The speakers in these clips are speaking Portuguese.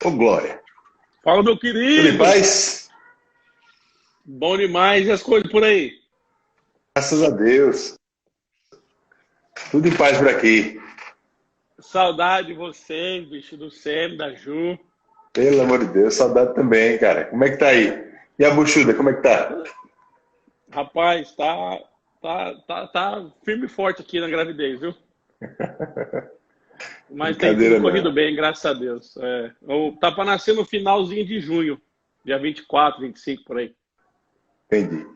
Ô, Glória. Fala, meu Tudo em querido! paz? Bom demais, e as coisas por aí? Graças a Deus. Tudo em paz por aqui. Saudade de vocês, bicho, do Semi, da Ju. Pelo amor de Deus, saudade também, cara. Como é que tá aí? E a buchuda, como é que tá? Rapaz, tá firme e forte aqui na gravidez, viu? Mas tem tudo Brincadeira corrido não. bem, graças a Deus. Tá para nascer no finalzinho de junho, dia 24, 25, por aí. Entendi.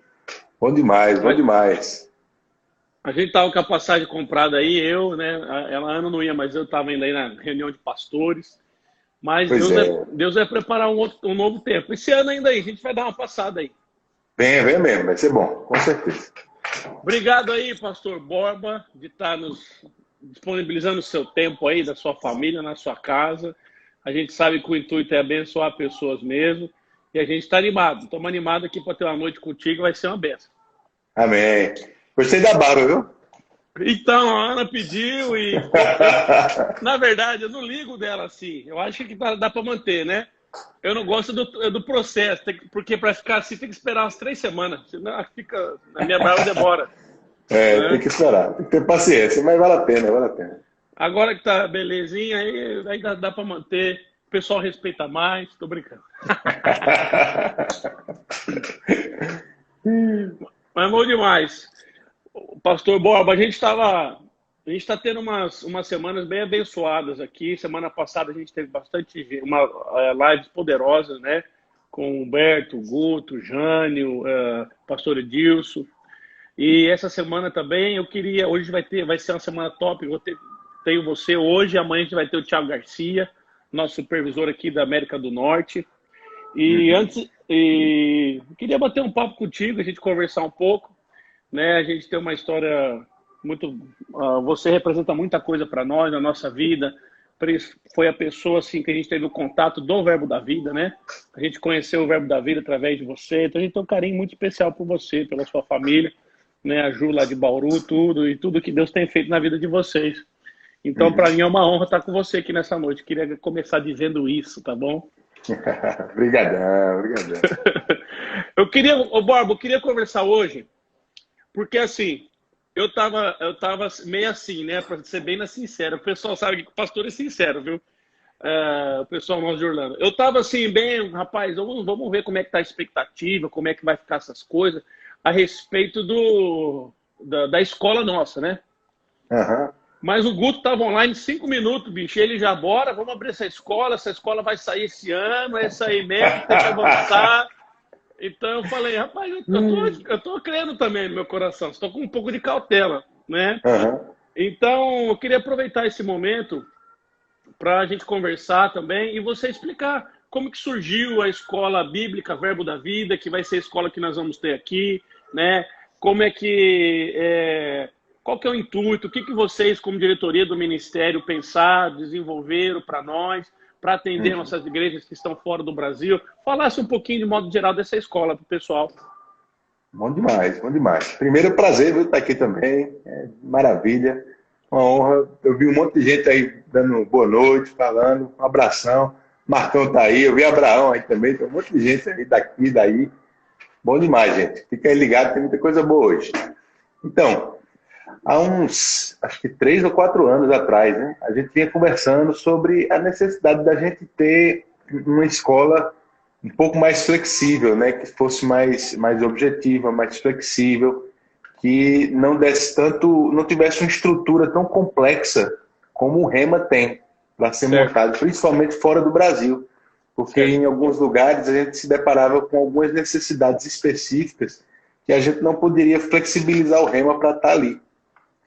Bom demais, bom Mas demais. a gente tava com a passagem comprada aí, eu, né? Ela Ana não ia, mas eu tava indo aí na reunião de pastores. Mas Pois é. Deus vai preparar um novo tempo. Esse ano ainda aí, a gente vai dar uma passada aí. Venha, venha mesmo, vai ser bom, com certeza. Obrigado aí, pastor Borba, de estar nos disponibilizando o seu tempo aí, da sua família, na sua casa. A gente sabe que o intuito é abençoar pessoas mesmo. E a gente está animado. Estamos animados aqui para ter uma noite contigo, vai ser uma benção. Amém. Gostei da barba, viu? Então, a Ana pediu e na verdade, eu não ligo dela assim. Eu acho que dá para manter, né? Eu não gosto do processo, porque para ficar assim tem que esperar umas 3 semanas, senão a minha barba demora, É, tem né? que esperar, tem que ter paciência, mas vale a pena, vale a pena. Agora que tá belezinha, aí dá para manter, o pessoal respeita mais, tô brincando. Mas é bom demais. Pastor Borba, a gente está tendo umas semanas bem abençoadas aqui. Semana passada a gente teve lives poderosas, né? Com o Humberto, o Guto, o Jânio, pastor Edilson. E essa semana também hoje vai ser uma semana top. Tenho você hoje, amanhã a gente vai ter o Thiago Garcia, nosso supervisor aqui da América do Norte. Uhum. Eu queria bater um papo contigo, a gente conversar um pouco, né? A gente tem uma história muito. Você representa muita coisa para nós, na nossa vida. Foi a pessoa assim que a gente teve o contato do Verbo da Vida, né? A gente conheceu o Verbo da Vida através de você. Então a gente tem um carinho muito especial por você, pela sua família, né? A Ju lá de Bauru, tudo e tudo que Deus tem feito na vida de vocês. Então, para Uhum. mim é uma honra estar com você aqui nessa noite. Queria começar dizendo isso, tá bom? Obrigadão, obrigadão. Borba, eu queria conversar hoje. Porque assim, eu tava meio assim, né? Pra ser bem na sincera. O pessoal sabe que o pastor é sincero, viu? O pessoal nosso de Orlando. Eu tava assim, bem, rapaz, vamos ver como é que tá a expectativa, como é que vai ficar essas coisas a respeito da escola nossa, né? Aham. Mas o Guto tava online 5 minutos, bicho. Ele já bora, vamos abrir essa escola vai sair esse ano, é isso aí mesmo, tem que avançar. Então eu falei, rapaz, eu tô crendo também no meu coração, estou com um pouco de cautela, né? Aham. Então eu queria aproveitar esse momento para a gente conversar também e você explicar como que surgiu a escola bíblica Verbo da Vida, que vai ser a escola que nós vamos ter aqui, né? Como é que qual que é o intuito, o que que vocês como diretoria do ministério pensaram, desenvolveram para atender Uhum. nossas igrejas que estão fora do Brasil? Falasse um pouquinho de modo geral dessa escola para o pessoal. Bom demais, bom demais. Primeiro, prazer, viu, estar aqui também. É, maravilha, uma honra. Eu vi um monte de gente aí dando boa noite, falando, um abração. Marcão tá aí, eu vi Abraão aí também, tem um monte de gente aí daqui e daí. Bom demais, gente. Fica aí ligado, tem muita coisa boa hoje. Então, há uns, acho que 3 ou 4 anos atrás, né, a gente vinha conversando sobre a necessidade da gente ter uma escola um pouco mais flexível, né, que fosse mais objetiva, mais flexível, que não desse tanto, não tivesse uma estrutura tão complexa como o Rema tem para ser Certo, montado, principalmente fora do Brasil, porque certo. em alguns lugares a gente se deparava com algumas necessidades específicas que a gente não poderia flexibilizar o Rema para estar ali.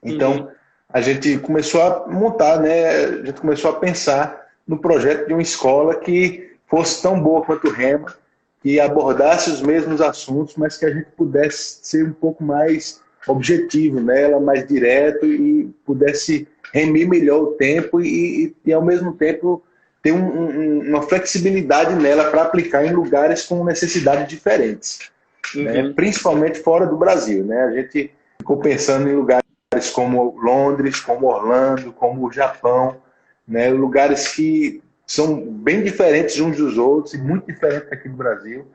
Uhum, Então, a gente começou a montar, né? A gente começou a pensar no projeto de uma escola que fosse tão boa quanto o Rema, que abordasse os mesmos assuntos, mas que a gente pudesse ser um pouco mais objetivo nela, mais direto e pudesse remir melhor o tempo e ao mesmo tempo, ter uma flexibilidade nela para aplicar em lugares com necessidades diferentes, né? uhum, Principalmente fora do Brasil, né? A gente ficou pensando em lugares como Londres, como Orlando, como o Japão, né? Lugares que são bem diferentes uns dos outros e muito diferentes aqui do Brasil.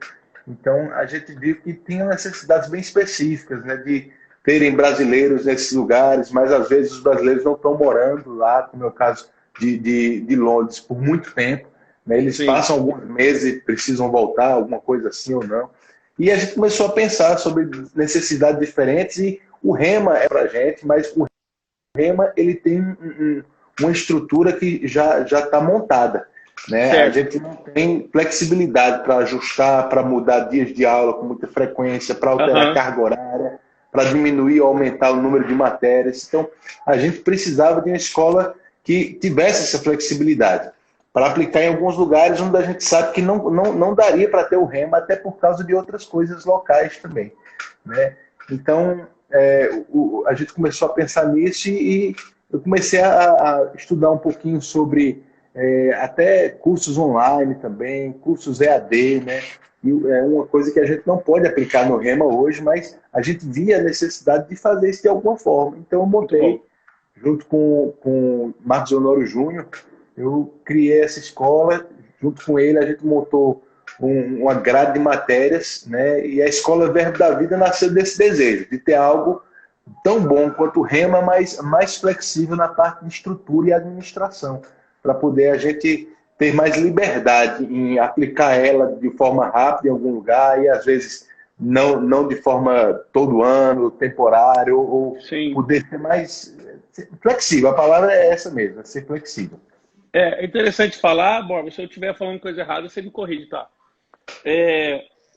Então, a gente viu que tinha necessidades bem específicas, né, de terem brasileiros nesses lugares, mas às vezes os brasileiros não estão morando lá, como é o caso de Londres, por muito tempo. Né, eles Sim. passam alguns meses e precisam voltar, alguma coisa assim ou não. E a gente começou a pensar sobre necessidades diferentes e o Rema é para a gente, mas o Rema ele tem uma estrutura que já está montada. Né? A gente não tem flexibilidade para ajustar, para mudar dias de aula com muita frequência, para alterar carga horária, para diminuir ou aumentar o número de matérias. Então, a gente precisava de uma escola que tivesse essa flexibilidade para aplicar em alguns lugares onde a gente sabe que não daria para ter o Rema, até por causa de outras coisas locais também. Né? Então, a gente começou a pensar nisso e eu comecei a estudar um pouquinho sobre até cursos online também, cursos EAD, né? E é uma coisa que a gente não pode aplicar no Rema hoje, mas a gente via a necessidade de fazer isso de alguma forma. Então eu montei, junto com o Marcos Honório Júnior, eu criei essa escola, junto com ele a gente montou uma grade de matérias, né? E a Escola Verbo da Vida nasceu desse desejo, de ter algo tão bom quanto o Rema, mas mais flexível na parte de estrutura e administração, para poder a gente ter mais liberdade em aplicar ela de forma rápida em algum lugar e às vezes não de forma todo ano, temporário, ou Sim. poder ser mais flexível. A palavra é essa mesmo, é ser flexível. É interessante falar, Borba, se eu estiver falando coisa errada, você me corrige, tá?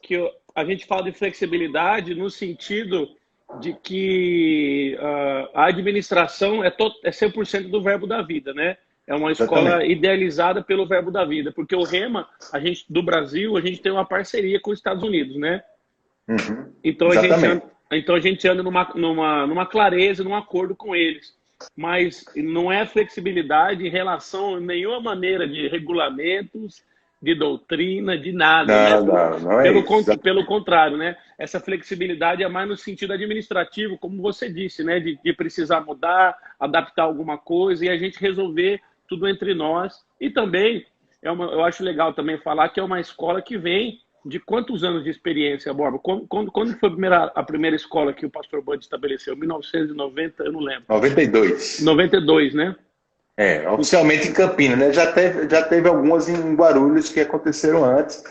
Que a gente fala de flexibilidade no sentido de que a administração é 100% do Verbo da Vida, né? É uma escola Exatamente. Idealizada pelo Verbo da Vida, porque o Rema, do Brasil, a gente tem uma parceria com os Estados Unidos, né? Uhum. Então Exatamente. a gente anda numa clareza, num acordo com eles. Mas não é flexibilidade em relação a nenhuma maneira de regulamentos, de doutrina, de nada, né? Não é isso. Pelo contrário, né? Essa flexibilidade é mais no sentido administrativo, como você disse, né? De precisar mudar, adaptar alguma coisa e a gente resolver tudo entre nós. E também, eu acho legal também falar que é uma escola que vem de quantos anos de experiência, Borba? Quando foi a primeira escola que o pastor Bud estabeleceu? 1990, eu não lembro. 92. 92, né? Oficialmente em Campinas, né? Já teve algumas em Guarulhos que aconteceram antes,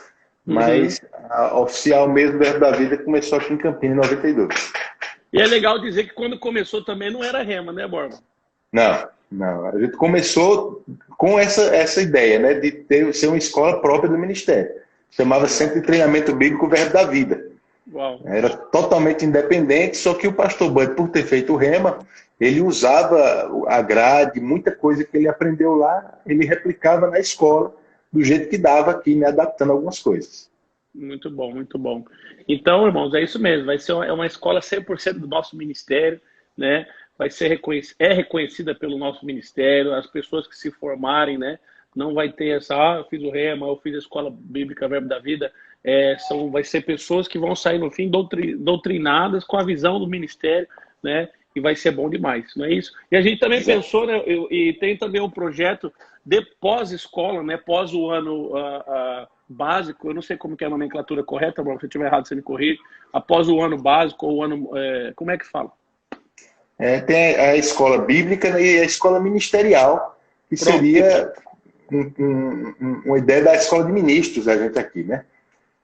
mas a oficial mesmo da Vida começou aqui em Campinas em 92. E é legal dizer que quando começou também não era Rema, né, Borba? Não. A gente começou com essa ideia, né? De ser uma escola própria do Ministério. Chamava Centro de Treinamento Bíblico Verbo da Vida. Uau. Era totalmente independente, só que o pastor Bud, por ter feito o Rema, ele usava a grade, muita coisa que ele aprendeu lá, ele replicava na escola, do jeito que dava aqui, me adaptando a algumas coisas. Muito bom, muito bom. Então, irmãos, é isso mesmo. Vai ser uma escola 100% do nosso ministério, né? Vai ser reconhecida pelo nosso ministério. As pessoas que se formarem, né? Não vai ter essa, eu fiz o Rema, eu fiz a Escola Bíblica Verbo da Vida. Vai ser pessoas que vão sair, no fim, doutrinadas com a visão do ministério, né? E vai ser bom demais, não é isso? E a gente também pensou, né? E tem também um projeto de pós-escola, né? Pós o ano básico, eu não sei como que é a nomenclatura correta, se eu estiver errado, você me corrige. Após o ano básico, ou o ano. Como é que fala? Tem a escola bíblica e a escola ministerial, que seria uma ideia da escola de ministros, a gente aqui, né?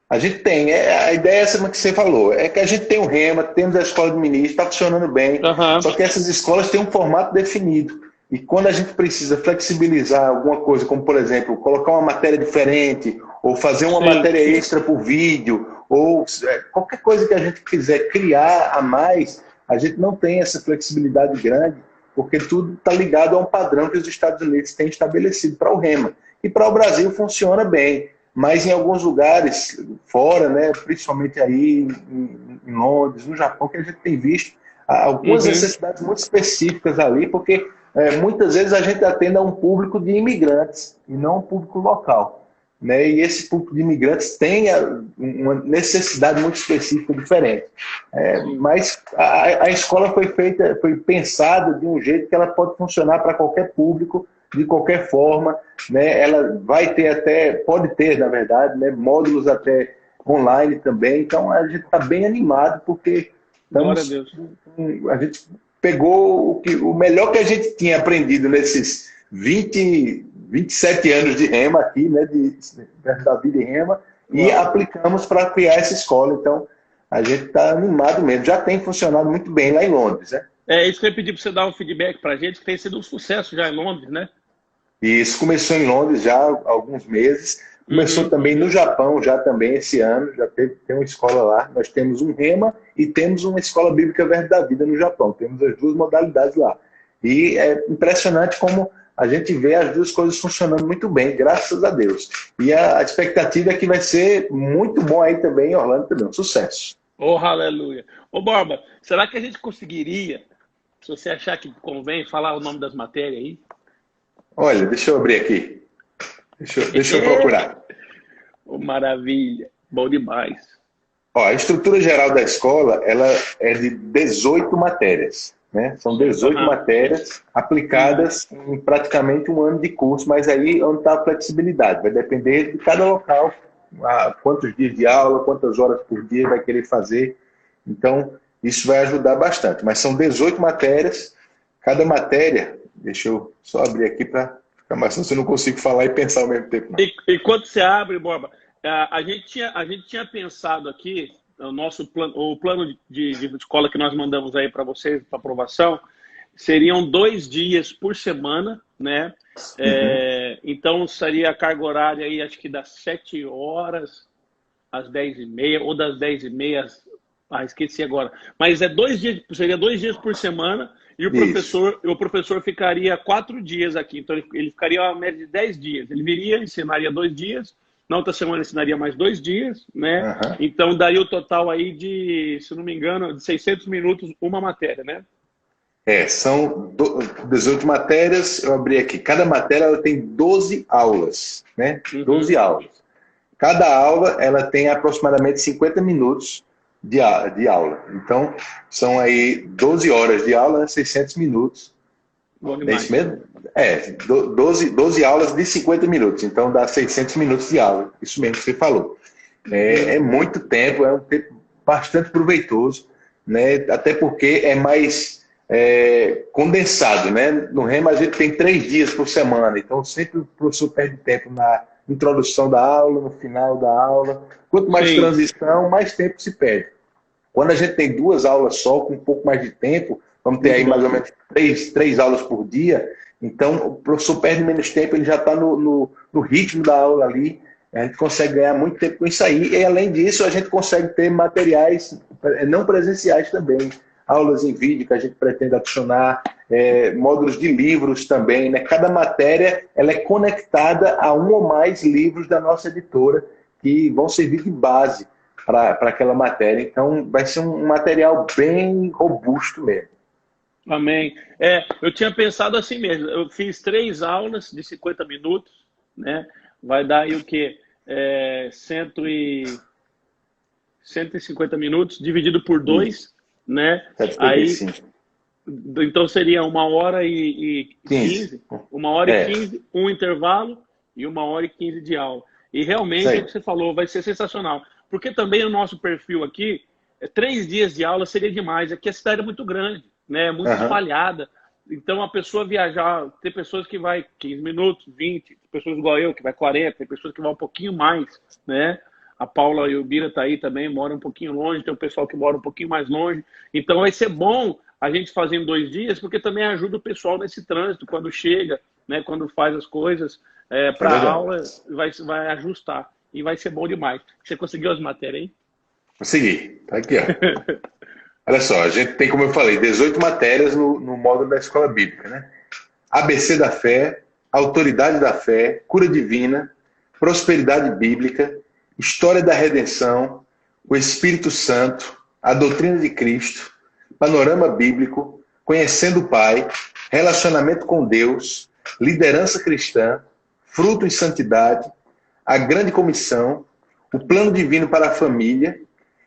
A gente tem, a ideia é essa que você falou, é que a gente tem o Rema, temos a escola de ministros, está funcionando bem, só que essas escolas têm um formato definido. E quando a gente precisa flexibilizar alguma coisa, como por exemplo, colocar uma matéria diferente, ou fazer uma matéria extra por vídeo, ou qualquer coisa que a gente quiser criar a mais, a gente não tem essa flexibilidade grande, porque tudo está ligado a um padrão que os Estados Unidos têm estabelecido para o Rema. E para o Brasil funciona bem. Mas em alguns lugares fora, né, principalmente aí em Londres, no Japão, que a gente tem visto algumas necessidades muito específicas ali, porque muitas vezes a gente atende a um público de imigrantes e não um público local. Né, e esse público de imigrantes tem uma necessidade muito específica diferente. Mas a escola foi pensada de um jeito que ela pode funcionar para qualquer público, de qualquer forma, né? Ela vai ter até, pode ter, na verdade, né? Módulos até online também. Então, a gente está bem animado, porque Glória a estamos, Deus. a gente pegou o melhor que a gente tinha aprendido nesses 27 anos de Rema aqui, né? Da vida em Rema, e aplicamos para criar essa escola. Então, a gente está animado mesmo. Já tem funcionado muito bem lá em Londres, né? É isso que eu ia pedir para você dar um feedback para a gente, que tem sido um sucesso já em Londres, né? Isso começou em Londres já há alguns meses. Começou também no Japão, já também esse ano. Já tem uma escola lá. Nós temos um Rema e temos uma escola bíblica Verbo da Vida no Japão. Temos as duas modalidades lá. E é impressionante como a gente vê as duas coisas funcionando muito bem, graças a Deus. E a expectativa é que vai ser muito bom aí também em Orlando também. Um sucesso. Oh, aleluia. Ô, Borba, será que a gente conseguiria, se você achar que convém, falar o nome das matérias aí? Olha, deixa eu abrir aqui. Deixa eu procurar. Oh, maravilha. Bom demais. Ó, a estrutura geral da escola, ela é de 18 matérias, né? São 18 matérias aplicadas em praticamente um ano de curso, mas aí é onde está a flexibilidade. Vai depender de cada local, quantos dias de aula, quantas horas por dia vai querer fazer. Então, isso vai ajudar bastante. Mas são 18 matérias. Cada matéria, deixa eu só abrir aqui para ficar mais fácil, eu não consigo falar e pensar ao mesmo tempo. E quando você abre, Borba, a gente tinha pensado aqui, o plano de escola que nós mandamos aí para vocês, para aprovação, seriam 2 dias por semana, né? Então, seria a carga horária aí, acho que das 7 horas às 10h30, ou das 10h30 esqueci agora. Mas seria 2 dias por semana, e o professor ficaria 4 dias aqui. Então, ele ficaria uma média de 10 dias. Ele viria, ensinaria 2 dias, na outra semana ensinaria mais 2 dias, né? Então, daria o total aí de, se não me engano, de 600 minutos uma matéria, né? São 18 matérias, eu abri aqui. Cada matéria ela tem 12 aulas, né? 12 aulas. Cada aula ela tem aproximadamente 50 minutos de aula. Então, são aí 12 horas de aula, 600 minutos. É isso mesmo? 12 aulas de 50 minutos. Então, dá 600 minutos de aula. Isso mesmo que você falou. É muito tempo, é um tempo bastante proveitoso, né? Até porque é mais condensado, né? No Rema, a gente tem 3 dias por semana. Então, sempre o professor perde tempo na introdução da aula, no final da aula. Quanto mais transição, mais tempo se perde. Quando a gente tem 2 aulas só, com um pouco mais de tempo, vamos ter aí mais ou menos 3 aulas por dia, então o professor perde menos tempo, ele já está no ritmo da aula ali, a gente consegue ganhar muito tempo com isso aí, e além disso a gente consegue ter materiais não presenciais também, aulas em vídeo que a gente pretende adicionar, módulos de livros também, né? Cada matéria ela é conectada a um ou mais livros da nossa editora, que vão servir de base para aquela matéria. Então, vai ser um material bem robusto mesmo. Amém. Eu tinha pensado assim mesmo. Eu fiz 3 aulas de 50 minutos, né? Vai dar aí o quê? 150 minutos, dividido por 2, né? Aí, então, seria 1h15. 1h15, um intervalo, e 1h15 de aula. E realmente, o que você falou, vai ser sensacional. Porque também o nosso perfil aqui, 3 dias de aula seria demais. Aqui a cidade é muito grande, né? Muito espalhada. Então, a pessoa viajar, tem pessoas que vai 15 minutos, 20, pessoas igual eu, que vai 40, tem pessoas que vão um pouquinho mais, né? A Paula e o Bira tá aí também, moram um pouquinho longe, tem o pessoal que mora um pouquinho mais longe. Então, vai ser bom a gente fazer em 2 dias, porque também ajuda o pessoal nesse trânsito, quando chega, né? Quando faz as coisas para a aula, vai ajustar. E vai ser bom demais. Você conseguiu as matérias, hein? Consegui. Tá aqui, ó. Olha só, a gente tem, como eu falei, 18 matérias no módulo da Escola Bíblica, né? ABC da Fé, Autoridade da Fé, Cura Divina, Prosperidade Bíblica, História da Redenção, o Espírito Santo, a Doutrina de Cristo, Panorama Bíblico, Conhecendo o Pai, Relacionamento com Deus, Liderança Cristã, Fruto em Santidade, a Grande Comissão, o Plano Divino para a Família,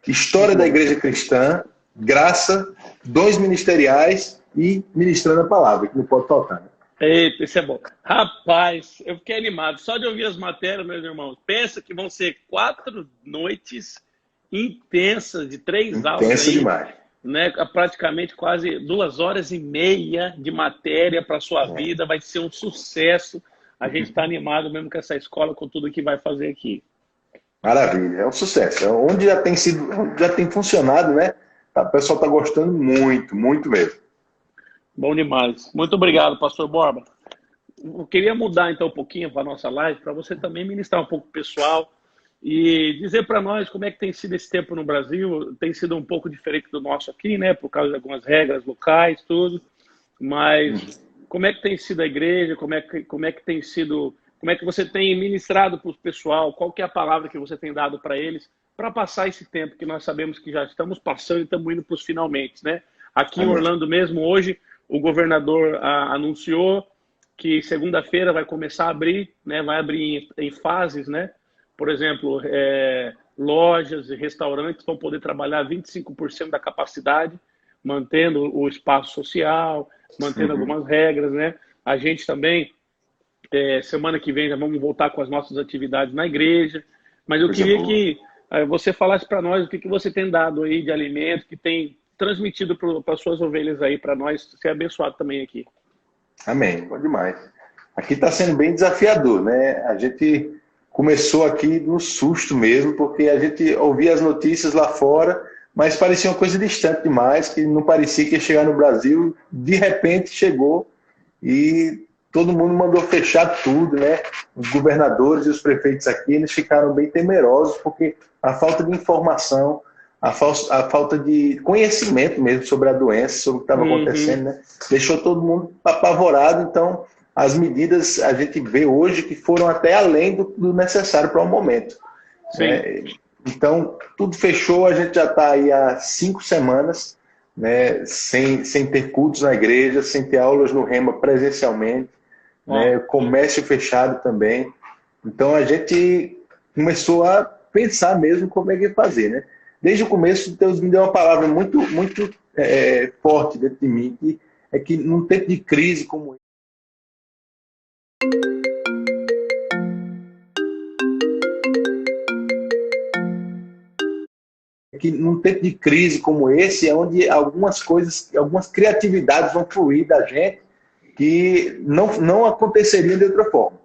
História da Igreja Cristã, Graça, Dons Ministeriais e Ministrando a Palavra, que não pode faltar. Né? Eita, isso é bom. Rapaz, eu fiquei animado só de ouvir as matérias, meus irmãos. Pensa que vão ser 4 noites intensas, de 3 aulas Intenso aí, demais. né? Praticamente quase 2 horas e meia de matéria para a sua É, vida. Vai ser um sucesso. A gente está animado mesmo com essa escola, com tudo que vai fazer aqui. maravilha, é um sucesso. É onde já tem sido, onde já tem funcionado, né? O pessoal está gostando muito, muito mesmo. Bom demais. Muito obrigado, pastor Borba. Eu queria mudar então um pouquinho para a nossa live, para você também ministrar um pouco pessoal e dizer para nós como é que tem sido esse tempo no Brasil. Tem sido um pouco diferente do nosso aqui, né? Por causa de algumas regras locais, tudo. Mas como é que tem sido a igreja? Como é que tem sido? Como é que você tem ministrado para o pessoal? Qual que é a palavra que você tem dado para eles para passar esse tempo que nós sabemos que já estamos passando e estamos indo para os finalmente, né? Aqui em Amém. Orlando mesmo, hoje, o governador anunciou que segunda-feira vai começar a abrir, né? Vai abrir em fases, né? Por exemplo, lojas e restaurantes vão poder trabalhar 25% da capacidade, mantendo o espaço social, mantendo Uhum. algumas regras, né? A gente também, semana que vem, já vamos voltar com as nossas atividades na igreja. Mas eu Coisa queria boa. que você falasse para nós o que você tem dado aí de alimento, que tem transmitido para as suas ovelhas aí, para nós ser abençoado também aqui. Amém, bom demais. Aqui está sendo bem desafiador, né? A gente começou aqui no susto mesmo, porque a gente ouvia as notícias lá fora, mas parecia uma coisa distante demais, que não parecia que ia chegar no Brasil. De repente chegou e todo mundo mandou fechar tudo, né? Os governadores e os prefeitos aqui, eles ficaram bem temerosos, porque a falta de informação, a falta de conhecimento mesmo sobre a doença, sobre o que estava acontecendo, né? Deixou todo mundo apavorado. Então, as medidas a gente vê hoje que foram até além do necessário para o momento. Né? Então, tudo fechou, a gente já está aí há 5 semanas, né? sem ter cultos na igreja, sem ter aulas no Rema presencialmente, né? Comércio fechado também. Então, a gente começou a pensar mesmo como é que ia fazer, né? Desde o começo, Deus me deu uma palavra muito, muito forte dentro de mim, que é que num tempo de crise como esse, é onde algumas coisas, algumas criatividades vão fluir da gente que não aconteceriam de outra forma.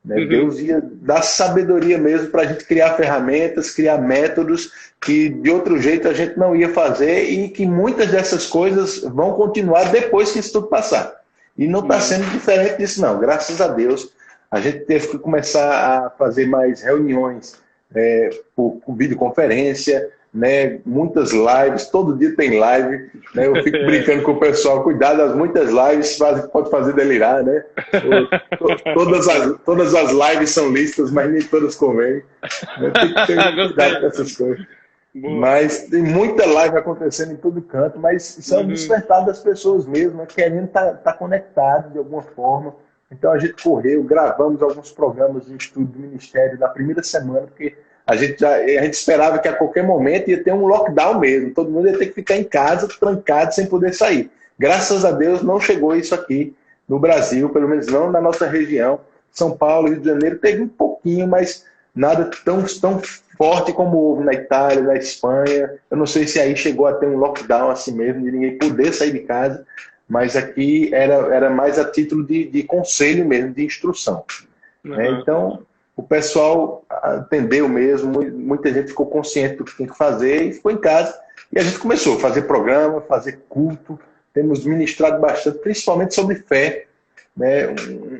Né? Deus ia dar sabedoria mesmo para a gente criar ferramentas, criar métodos que de outro jeito a gente não ia fazer e que muitas dessas coisas vão continuar depois que isso tudo passar. E não está sendo diferente disso, não. Graças a Deus, a gente teve que começar a fazer mais reuniões por videoconferência, né? Muitas lives, todo dia tem live. Né? Eu fico brincando com o pessoal, cuidado, as muitas lives pode fazer delirar, né? Todas as lives são listas, mas nem todas convêm. Né? Tem que ter cuidado com essas coisas. Boa. Mas tem muita live acontecendo em todo canto, mas isso é um despertar das pessoas mesmo, né? Querendo estar conectado de alguma forma. Então a gente correu, gravamos alguns programas de estudo do Ministério da primeira semana, porque a gente esperava que a qualquer momento ia ter um lockdown mesmo, todo mundo ia ter que ficar em casa, trancado, sem poder sair. Graças a Deus não chegou isso aqui no Brasil, pelo menos não na nossa região. São Paulo, Rio de Janeiro, teve um pouquinho, mas nada tão forte como houve na Itália, na Espanha. Eu não sei se aí chegou a ter um lockdown assim mesmo, de ninguém poder sair de casa, mas aqui era mais a título de conselho mesmo, de instrução. Né? Então, o pessoal atendeu mesmo, muita gente ficou consciente do que tem que fazer e ficou em casa. E a gente começou a fazer programa, fazer culto, temos ministrado bastante, principalmente sobre fé. Né?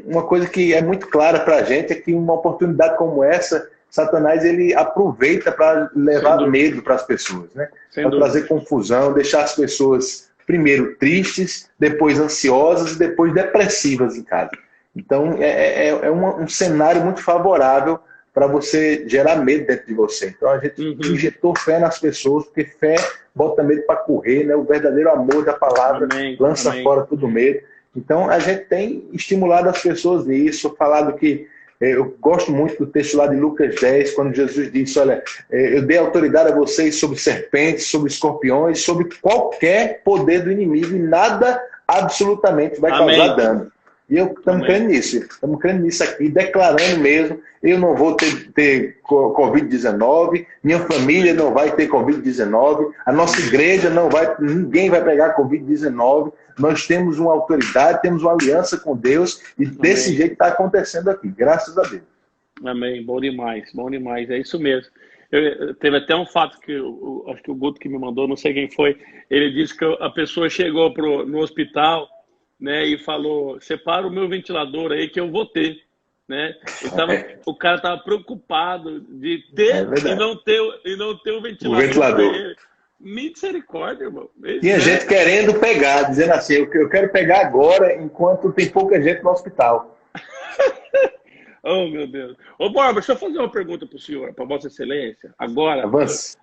Uma coisa que é muito clara para a gente é que uma oportunidade como essa, Satanás ele aproveita para levar medo para as pessoas, né? Para trazer confusão, deixar as pessoas primeiro tristes, depois ansiosas e depois depressivas em casa. Então é um cenário muito favorável para você gerar medo dentro de você. Então a gente injetou fé nas pessoas, porque fé bota medo para correr, né? O verdadeiro amor da palavra lança fora todo medo. Então a gente tem estimulado as pessoas nisso, falado que eu gosto muito do texto lá de Lucas 10, quando Jesus disse, olha, eu dei autoridade a vocês sobre serpentes, sobre escorpiões, sobre qualquer poder do inimigo e nada absolutamente vai causar dano. E eu estamos crendo nisso aqui, declarando mesmo, eu não vou ter Covid-19, minha família não vai ter Covid-19, a nossa igreja não vai, ninguém vai pegar Covid-19, nós temos uma autoridade, temos uma aliança com Deus, e desse jeito está acontecendo aqui, graças a Deus. Amém, bom demais, é isso mesmo. Teve até um fato que acho que o Guto que me mandou, não sei quem foi, ele disse que a pessoa chegou no hospital, né, e falou, separa o meu ventilador aí que eu vou ter, né? O cara estava preocupado de ter e não ter o ventilador. Misericórdia, irmão. Tinha gente querendo pegar, dizendo assim, eu quero pegar agora, enquanto tem pouca gente no hospital. Oh, meu Deus. Ô, Borba, deixa eu fazer uma pergunta para o senhor, para Vossa Excelência. Agora, avance.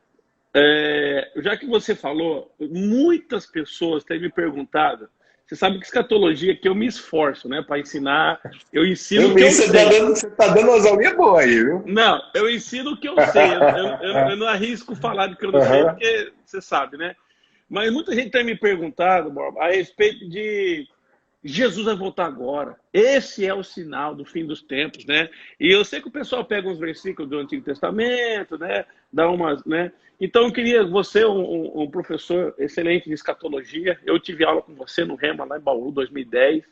Já que você falou, muitas pessoas têm me perguntado. Você sabe que escatologia que eu me esforço, né, para ensinar. Eu ensino o que eu sei. Você está dando umas aulinhas boas aí, viu? Não, eu ensino o que eu sei. Eu não arrisco falar do que eu não sei, porque você sabe, né? Mas muita gente tem me perguntado, Borba, a respeito de Jesus vai voltar agora. Esse é o sinal do fim dos tempos, né? E eu sei que o pessoal pega uns versículos do Antigo Testamento, né? Dá umas, né? Então eu queria, você um professor excelente de escatologia, eu tive aula com você no Rema, lá em Bauru, 2010,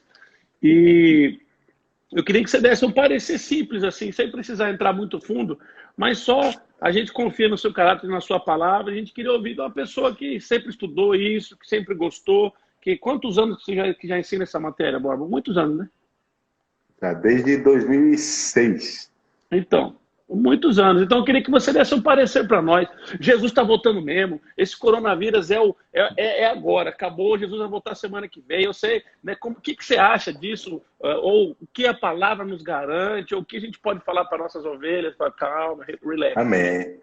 e eu queria que você desse um parecer simples, assim, sem precisar entrar muito fundo, mas só a gente confia no seu caráter e na sua palavra, a gente queria ouvir de uma pessoa que sempre estudou isso, que sempre gostou. Quantos anos você já ensina essa matéria, Borba? Muitos anos, né? Desde 2006. Então, muitos anos. Então, eu queria que você desse um parecer para nós. Jesus está voltando mesmo. Esse coronavírus é agora. Acabou, Jesus vai voltar semana que vem. Eu sei, né? O que você acha disso? Ou o que a palavra nos garante? Ou o que a gente pode falar para nossas ovelhas? Para calma, relax. Amém.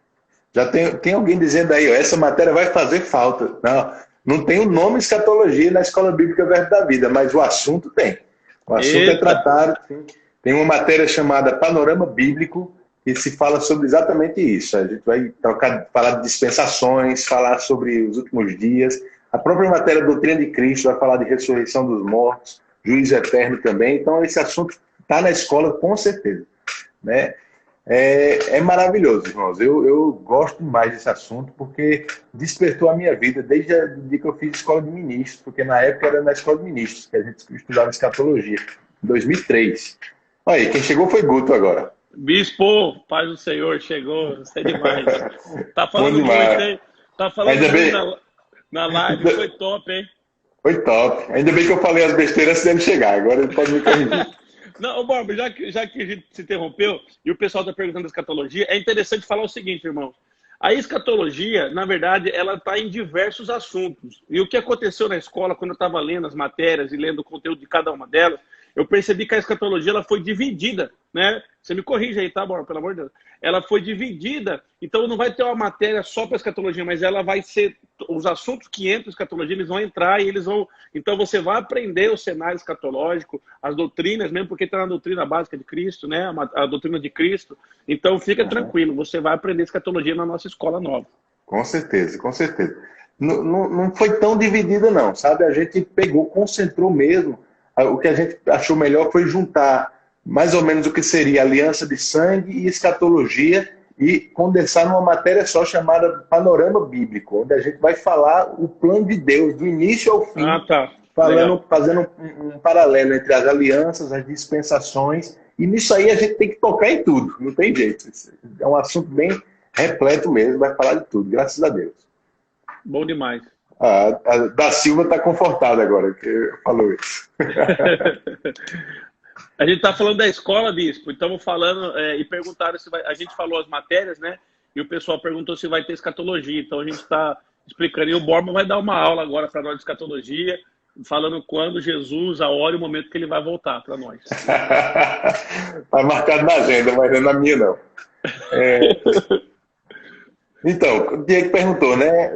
Já tem alguém dizendo aí, ó, essa matéria vai fazer falta. Não tem o nome escatologia na Escola Bíblica Verbo da Vida, mas o assunto tem. O assunto é tratado. Tem uma matéria chamada Panorama Bíblico, que se fala sobre exatamente isso. A gente vai falar de dispensações, falar sobre os últimos dias. A própria matéria Doutrina de Cristo vai falar de ressurreição dos mortos, juízo eterno também. Então, esse assunto está na escola com certeza, né? É maravilhoso, irmãos. Eu gosto mais desse assunto porque despertou a minha vida desde o dia que eu fiz escola de ministros, porque na época era na escola de ministros que a gente estudava escatologia, em 2003. Olha aí, quem chegou foi Guto agora. Bispo, paz do Senhor, chegou, você é demais. Tá falando muito, hein? Tá falando muito na live, foi top, hein? Foi top. Ainda bem que eu falei as besteiras antes dele chegar, agora ele pode me corrigir. Não, Borba, já que a gente se interrompeu e o pessoal está perguntando da escatologia, é interessante falar o seguinte, irmãos. A escatologia, na verdade, ela está em diversos assuntos. E o que aconteceu na escola, quando eu estava lendo as matérias e lendo o conteúdo de cada uma delas, eu percebi que a escatologia ela foi dividida, né? Você me corrige aí, tá, Borba? Pelo amor de Deus. Ela foi dividida, então não vai ter uma matéria só para escatologia, mas ela vai ser... Os assuntos que entram em escatologia, eles vão entrar e eles vão... Então você vai aprender o cenário escatológico, as doutrinas, mesmo porque está na doutrina básica de Cristo, né? A doutrina de Cristo. Então fica tranquilo, você vai aprender escatologia na nossa escola nova. Com certeza, com certeza. Não foi tão dividida não, sabe? A gente pegou, concentrou mesmo. O que a gente achou melhor foi juntar mais ou menos o que seria aliança de sangue e escatologia e condensar numa matéria só chamada Panorama Bíblico, onde a gente vai falar o plano de Deus, do início ao fim, fazendo um paralelo entre as alianças, as dispensações, e nisso aí a gente tem que tocar em tudo, não tem jeito. É um assunto bem repleto mesmo, vai falar de tudo, graças a Deus. Bom demais. A da Silva está confortada agora, que falou isso. A gente está falando da escola, Bispo, estamos falando e perguntaram se vai... A gente falou as matérias, né? E o pessoal perguntou se vai ter escatologia. Então a gente está explicando. E o Borba vai dar uma aula agora para nós de escatologia, falando quando Jesus, a hora e o momento que ele vai voltar para nós. Está marcado na agenda, mas não é na minha, não. Então, o Diego perguntou, né?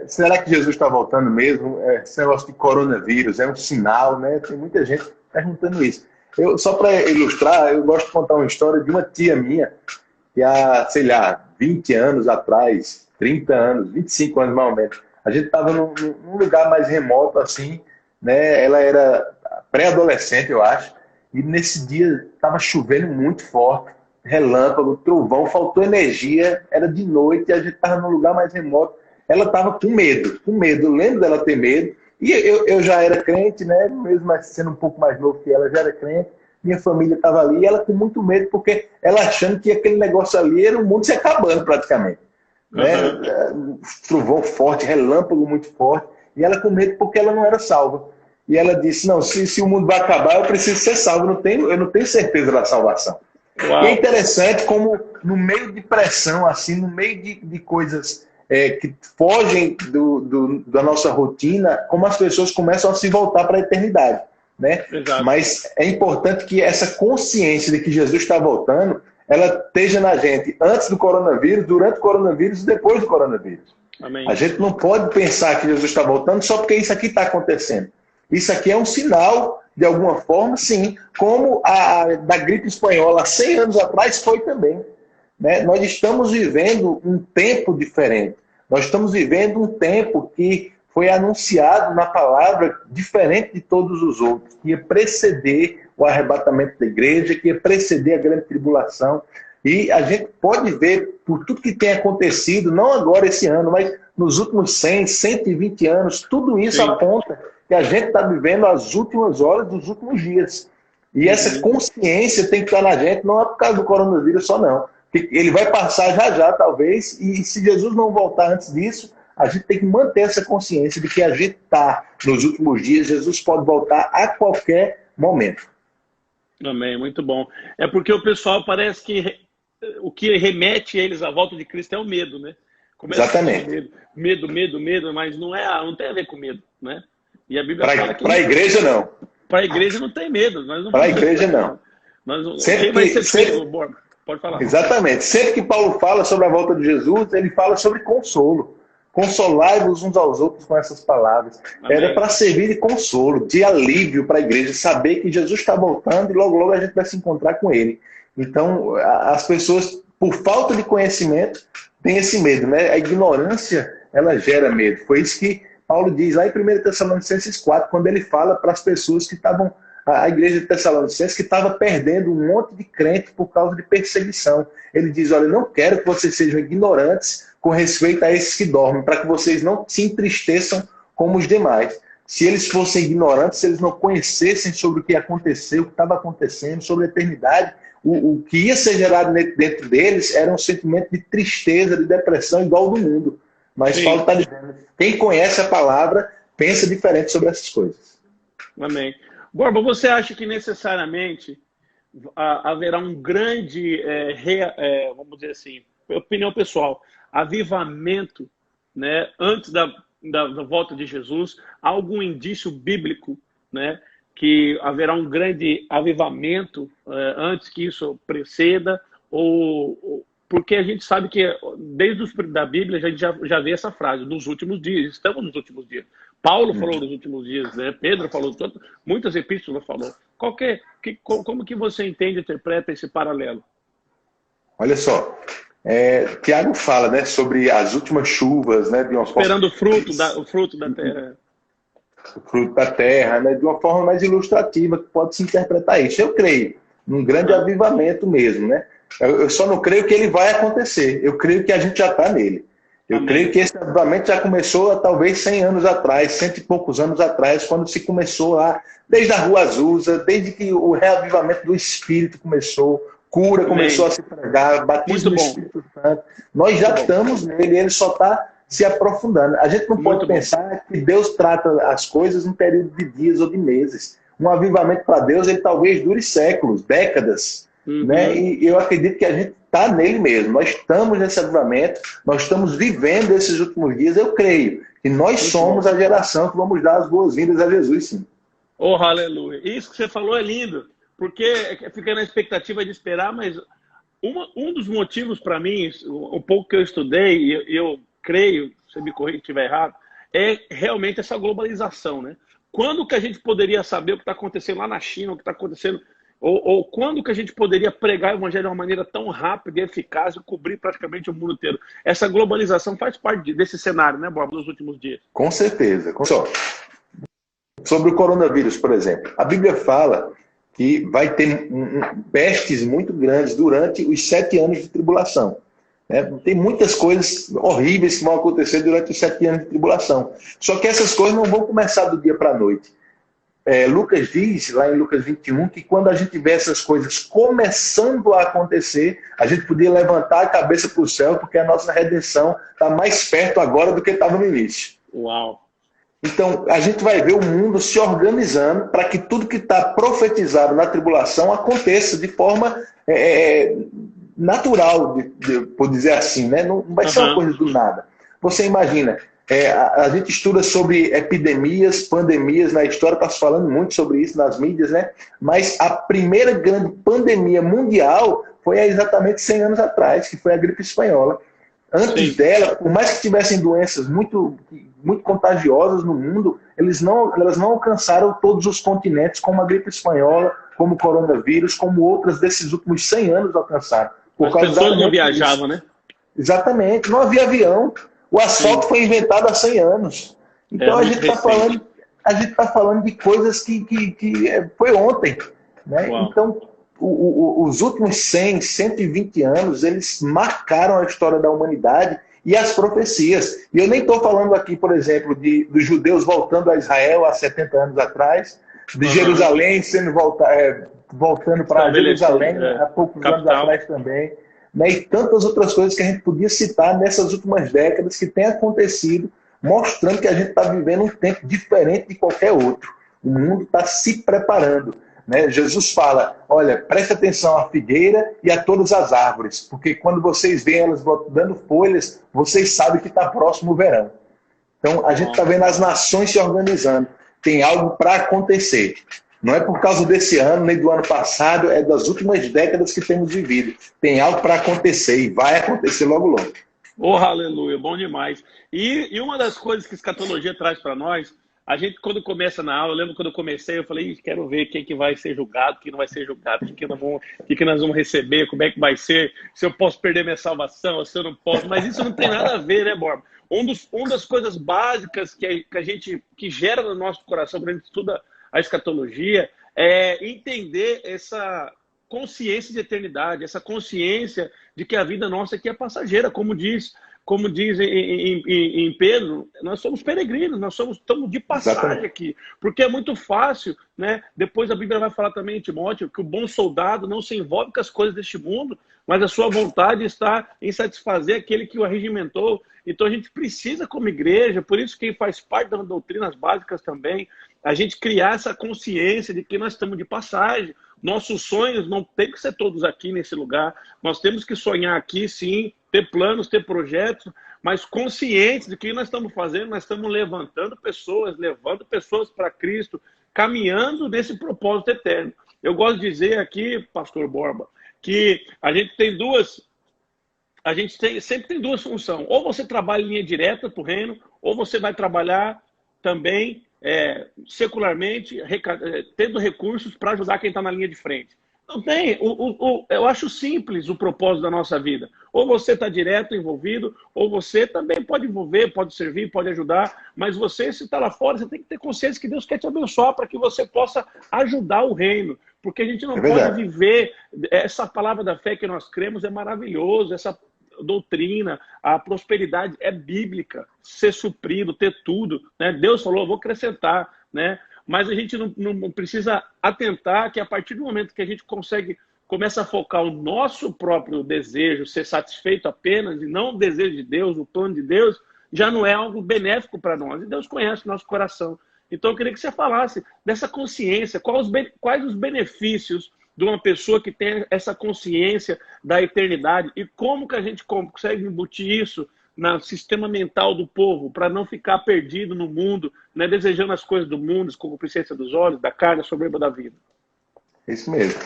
Será que Jesus está voltando mesmo? Esse negócio de coronavírus é um sinal, né? Tem muita gente perguntando isso. Só para ilustrar, eu gosto de contar uma história de uma tia minha, que há, sei lá, 20 anos atrás, 30 anos, 25 anos mais ou menos, a gente estava num lugar mais remoto, assim, né? Ela era pré-adolescente, eu acho, e nesse dia estava chovendo muito forte, relâmpago, trovão, faltou energia, era de noite, a gente estava num lugar mais remoto. Ela estava com medo, com medo. Eu lembro dela ter medo. E eu já era crente, né? Mesmo sendo um pouco mais novo que ela, já era crente. Minha família estava ali e ela com muito medo, porque ela achando que aquele negócio ali era o mundo se acabando praticamente. Né? Trovão forte, relâmpago muito forte. E ela com medo porque ela não era salva. E ela disse, não, se o mundo vai acabar, eu preciso ser salvo. Eu não tenho certeza da salvação. Uau. E é interessante como no meio de pressão, assim, no meio de coisas que fogem da nossa rotina, como as pessoas começam a se voltar para a eternidade. Né? Mas é importante que essa consciência de que Jesus está voltando, ela esteja na gente antes do coronavírus, durante o coronavírus e depois do coronavírus. Amém. A gente não pode pensar que Jesus está voltando só porque isso aqui está acontecendo. Isso aqui é um sinal, de alguma forma, sim, como a da gripe espanhola há 100 anos atrás foi também. Né? Nós estamos vivendo um tempo diferente. Nós estamos vivendo um tempo que foi anunciado na palavra diferente de todos os outros, que ia preceder o arrebatamento da igreja, que ia preceder a grande tribulação. E a gente pode ver, por tudo que tem acontecido, não agora esse ano, mas nos últimos 100, 120 anos, tudo isso aponta que a gente está vivendo as últimas horas dos últimos dias. E essa consciência tem que estar na gente, não é por causa do coronavírus só não. Ele vai passar já, talvez, e se Jesus não voltar antes disso, a gente tem que manter essa consciência de que a gente está nos últimos dias, Jesus pode voltar a qualquer momento. Amém, muito bom. É porque o pessoal parece que o que remete eles à volta de Cristo é o medo, né? Começa Exatamente. Medo, mas não tem a ver com medo, né? E a Bíblia fala que... Para a igreja, não. Para a igreja não tem medo. Para a igreja, não. Pode falar. Exatamente. Sempre que Paulo fala sobre a volta de Jesus, ele fala sobre consolo. Consolai-vos uns aos outros com essas palavras. Amém. Era para servir de consolo, de alívio para a igreja, saber que Jesus está voltando e logo a gente vai se encontrar com ele. Então, as pessoas, por falta de conhecimento, têm esse medo, né? A ignorância, ela gera medo. Foi isso que Paulo diz lá em 1 Tessalonicenses 4, quando ele fala para as pessoas que estavam, a igreja de Tessalonicenses, que estava perdendo um monte de crente por causa de perseguição. Ele diz, olha, não quero que vocês sejam ignorantes com respeito a esses que dormem, para que vocês não se entristeçam como os demais. Se eles fossem ignorantes, se eles não conhecessem sobre o que aconteceu, o que estava acontecendo, sobre a eternidade, o que ia ser gerado dentro deles era um sentimento de tristeza, de depressão igual do mundo. Mas Paulo está dizendo, quem conhece a palavra, pensa diferente sobre essas coisas. Amém. Borba, você acha que necessariamente haverá um grande, vamos dizer assim, opinião pessoal, avivamento, né, antes da volta de Jesus? Há algum indício bíblico, né, que haverá um grande avivamento antes que isso preceda? Porque a gente sabe que desde da Bíblia a gente já vê essa frase, nos últimos dias, estamos nos últimos dias. Paulo falou nos últimos dias, né? Pedro falou, muitas epístolas falou. Como que você entende e interpreta esse paralelo? Olha só, Tiago fala, né, sobre as últimas chuvas, né, de uma forma... Esperando o fruto da terra. O fruto da terra, né, de uma forma mais ilustrativa, que pode se interpretar isso. Eu creio num grande avivamento mesmo, né? Eu só não creio que ele vai acontecer. Eu creio que a gente já está nele. Eu creio que esse avivamento já começou há talvez 100 anos atrás, 100 e poucos anos atrás, quando se começou lá, desde a Rua Azusa, desde que o reavivamento do Espírito começou, cura começou a se pregar, batismo do Espírito Santo. Nós já estamos nele, ele só está se aprofundando. A gente não pode pensar que Deus trata as coisas em período de dias ou de meses. Um avivamento para Deus, ele talvez dure séculos, décadas. Né? E eu acredito que a gente está nele mesmo. Nós estamos nesse avivamento, nós estamos vivendo esses últimos dias. Eu creio que nós somos a geração que vamos dar as boas-vindas a Jesus, sim. Oh, aleluia. Isso que você falou é lindo, porque fica na expectativa de esperar, mas um dos motivos para mim, um pouco que eu estudei, e eu creio, você me corrija se estiver errado, é realmente essa globalização, né? Quando que a gente poderia saber o que está acontecendo lá na China, o que está acontecendo... Ou quando que a gente poderia pregar o evangelho de uma maneira tão rápida e eficaz e cobrir praticamente o mundo inteiro? Essa globalização faz parte desse cenário, né, Bob, nos últimos dias? Com certeza. Sobre o coronavírus, por exemplo. A Bíblia fala que vai ter pestes muito grandes durante os 7 anos de tribulação. Né? Tem muitas coisas horríveis que vão acontecer durante os 7 anos de tribulação. Só que essas coisas não vão começar do dia para a noite. Lucas diz, lá em Lucas 21, que quando a gente vê essas coisas começando a acontecer, a gente podia levantar a cabeça para o céu, porque a nossa redenção está mais perto agora do que estava no início. Uau! Então, a gente vai ver o mundo se organizando para que tudo que está profetizado na tribulação aconteça de forma natural, por dizer assim, né? Não vai ser uma coisa do nada. Você imagina, a gente estuda sobre epidemias, pandemias na história, está se falando muito sobre isso nas mídias, né? Mas a primeira grande pandemia mundial foi há exatamente 100 anos atrás, que foi a gripe espanhola. Antes dela, por mais que tivessem doenças muito, muito contagiosas no mundo, elas não alcançaram todos os continentes, como a gripe espanhola, como o coronavírus, como outras desses últimos 100 anos alcançaram. As pessoas não viajavam, né? Exatamente, não havia avião. O asfalto foi inventado há 100 anos. Então a gente está falando de coisas que foi ontem. Né? Então, os últimos 100, 120 anos, eles marcaram a história da humanidade e as profecias. E eu nem estou falando aqui, por exemplo, dos judeus voltando a Israel há 70 anos atrás, de Jerusalém voltando para Jerusalém há poucos anos atrás também. Né? E tantas outras coisas que a gente podia citar nessas últimas décadas que têm acontecido, mostrando que a gente está vivendo um tempo diferente de qualquer outro. O mundo está se preparando. Né? Jesus fala, olha, preste atenção à figueira e a todas as árvores, porque quando vocês veem elas dando folhas, vocês sabem que está próximo o verão. Então, a gente está vendo as nações se organizando. Tem algo para acontecer. Não é por causa desse ano, nem do ano passado, é das últimas décadas que temos vivido. Tem algo para acontecer e vai acontecer logo logo. Oh, aleluia, bom demais. E uma das coisas que a escatologia traz para nós, a gente, quando começa na aula, eu lembro quando eu comecei, eu falei, quero ver quem que vai ser julgado, quem não vai ser julgado, o que nós vamos receber, como é que vai ser, se eu posso perder minha salvação, se eu não posso. Mas isso não tem nada a ver, né, Borba? Uma das coisas básicas que gera no nosso coração, quando a gente estuda a escatologia, é entender essa consciência de eternidade, essa consciência de que a vida nossa aqui é passageira, como diz em Pedro, nós somos peregrinos, estamos de passagem aqui, porque é muito fácil, né? Depois a Bíblia vai falar também em Timóteo que o bom soldado não se envolve com as coisas deste mundo, mas a sua vontade está em satisfazer aquele que o arregimentou. Então a gente precisa, como igreja, por isso que faz parte das doutrinas básicas também, a gente criar essa consciência de que nós estamos de passagem. Nossos sonhos não tem que ser todos aqui nesse lugar. Nós temos que sonhar aqui, sim, ter planos, ter projetos, mas conscientes de que nós estamos fazendo, nós estamos levando pessoas para Cristo, caminhando nesse propósito eterno. Eu gosto de dizer aqui, pastor Borba, que a gente sempre tem duas funções. Ou você trabalha em linha direta para o reino, ou você vai trabalhar também secularmente, tendo recursos para ajudar quem está na linha de frente. Não tem. Eu acho simples o propósito da nossa vida. Ou você está direto envolvido, ou você também pode envolver, pode servir, pode ajudar, mas você, se está lá fora, você tem que ter consciência que Deus quer te abençoar para que você possa ajudar o reino. Porque a gente não pode viver essa palavra da fé que nós cremos, é maravilhoso, essa doutrina, a prosperidade é bíblica, ser suprido, ter tudo, né? Deus falou, eu vou acrescentar, né? Mas a gente não precisa atentar que a partir do momento que a gente começa a focar o nosso próprio desejo, ser satisfeito apenas, e não o desejo de Deus, o plano de Deus, já não é algo benéfico para nós. E Deus conhece o nosso coração. Então eu queria que você falasse dessa consciência, quais os benefícios de uma pessoa que tem essa consciência da eternidade e como que a gente consegue embutir isso no sistema mental do povo para não ficar perdido no mundo, né, desejando as coisas do mundo, a concupiscência dos olhos, da carne, a soberba da vida. Isso mesmo.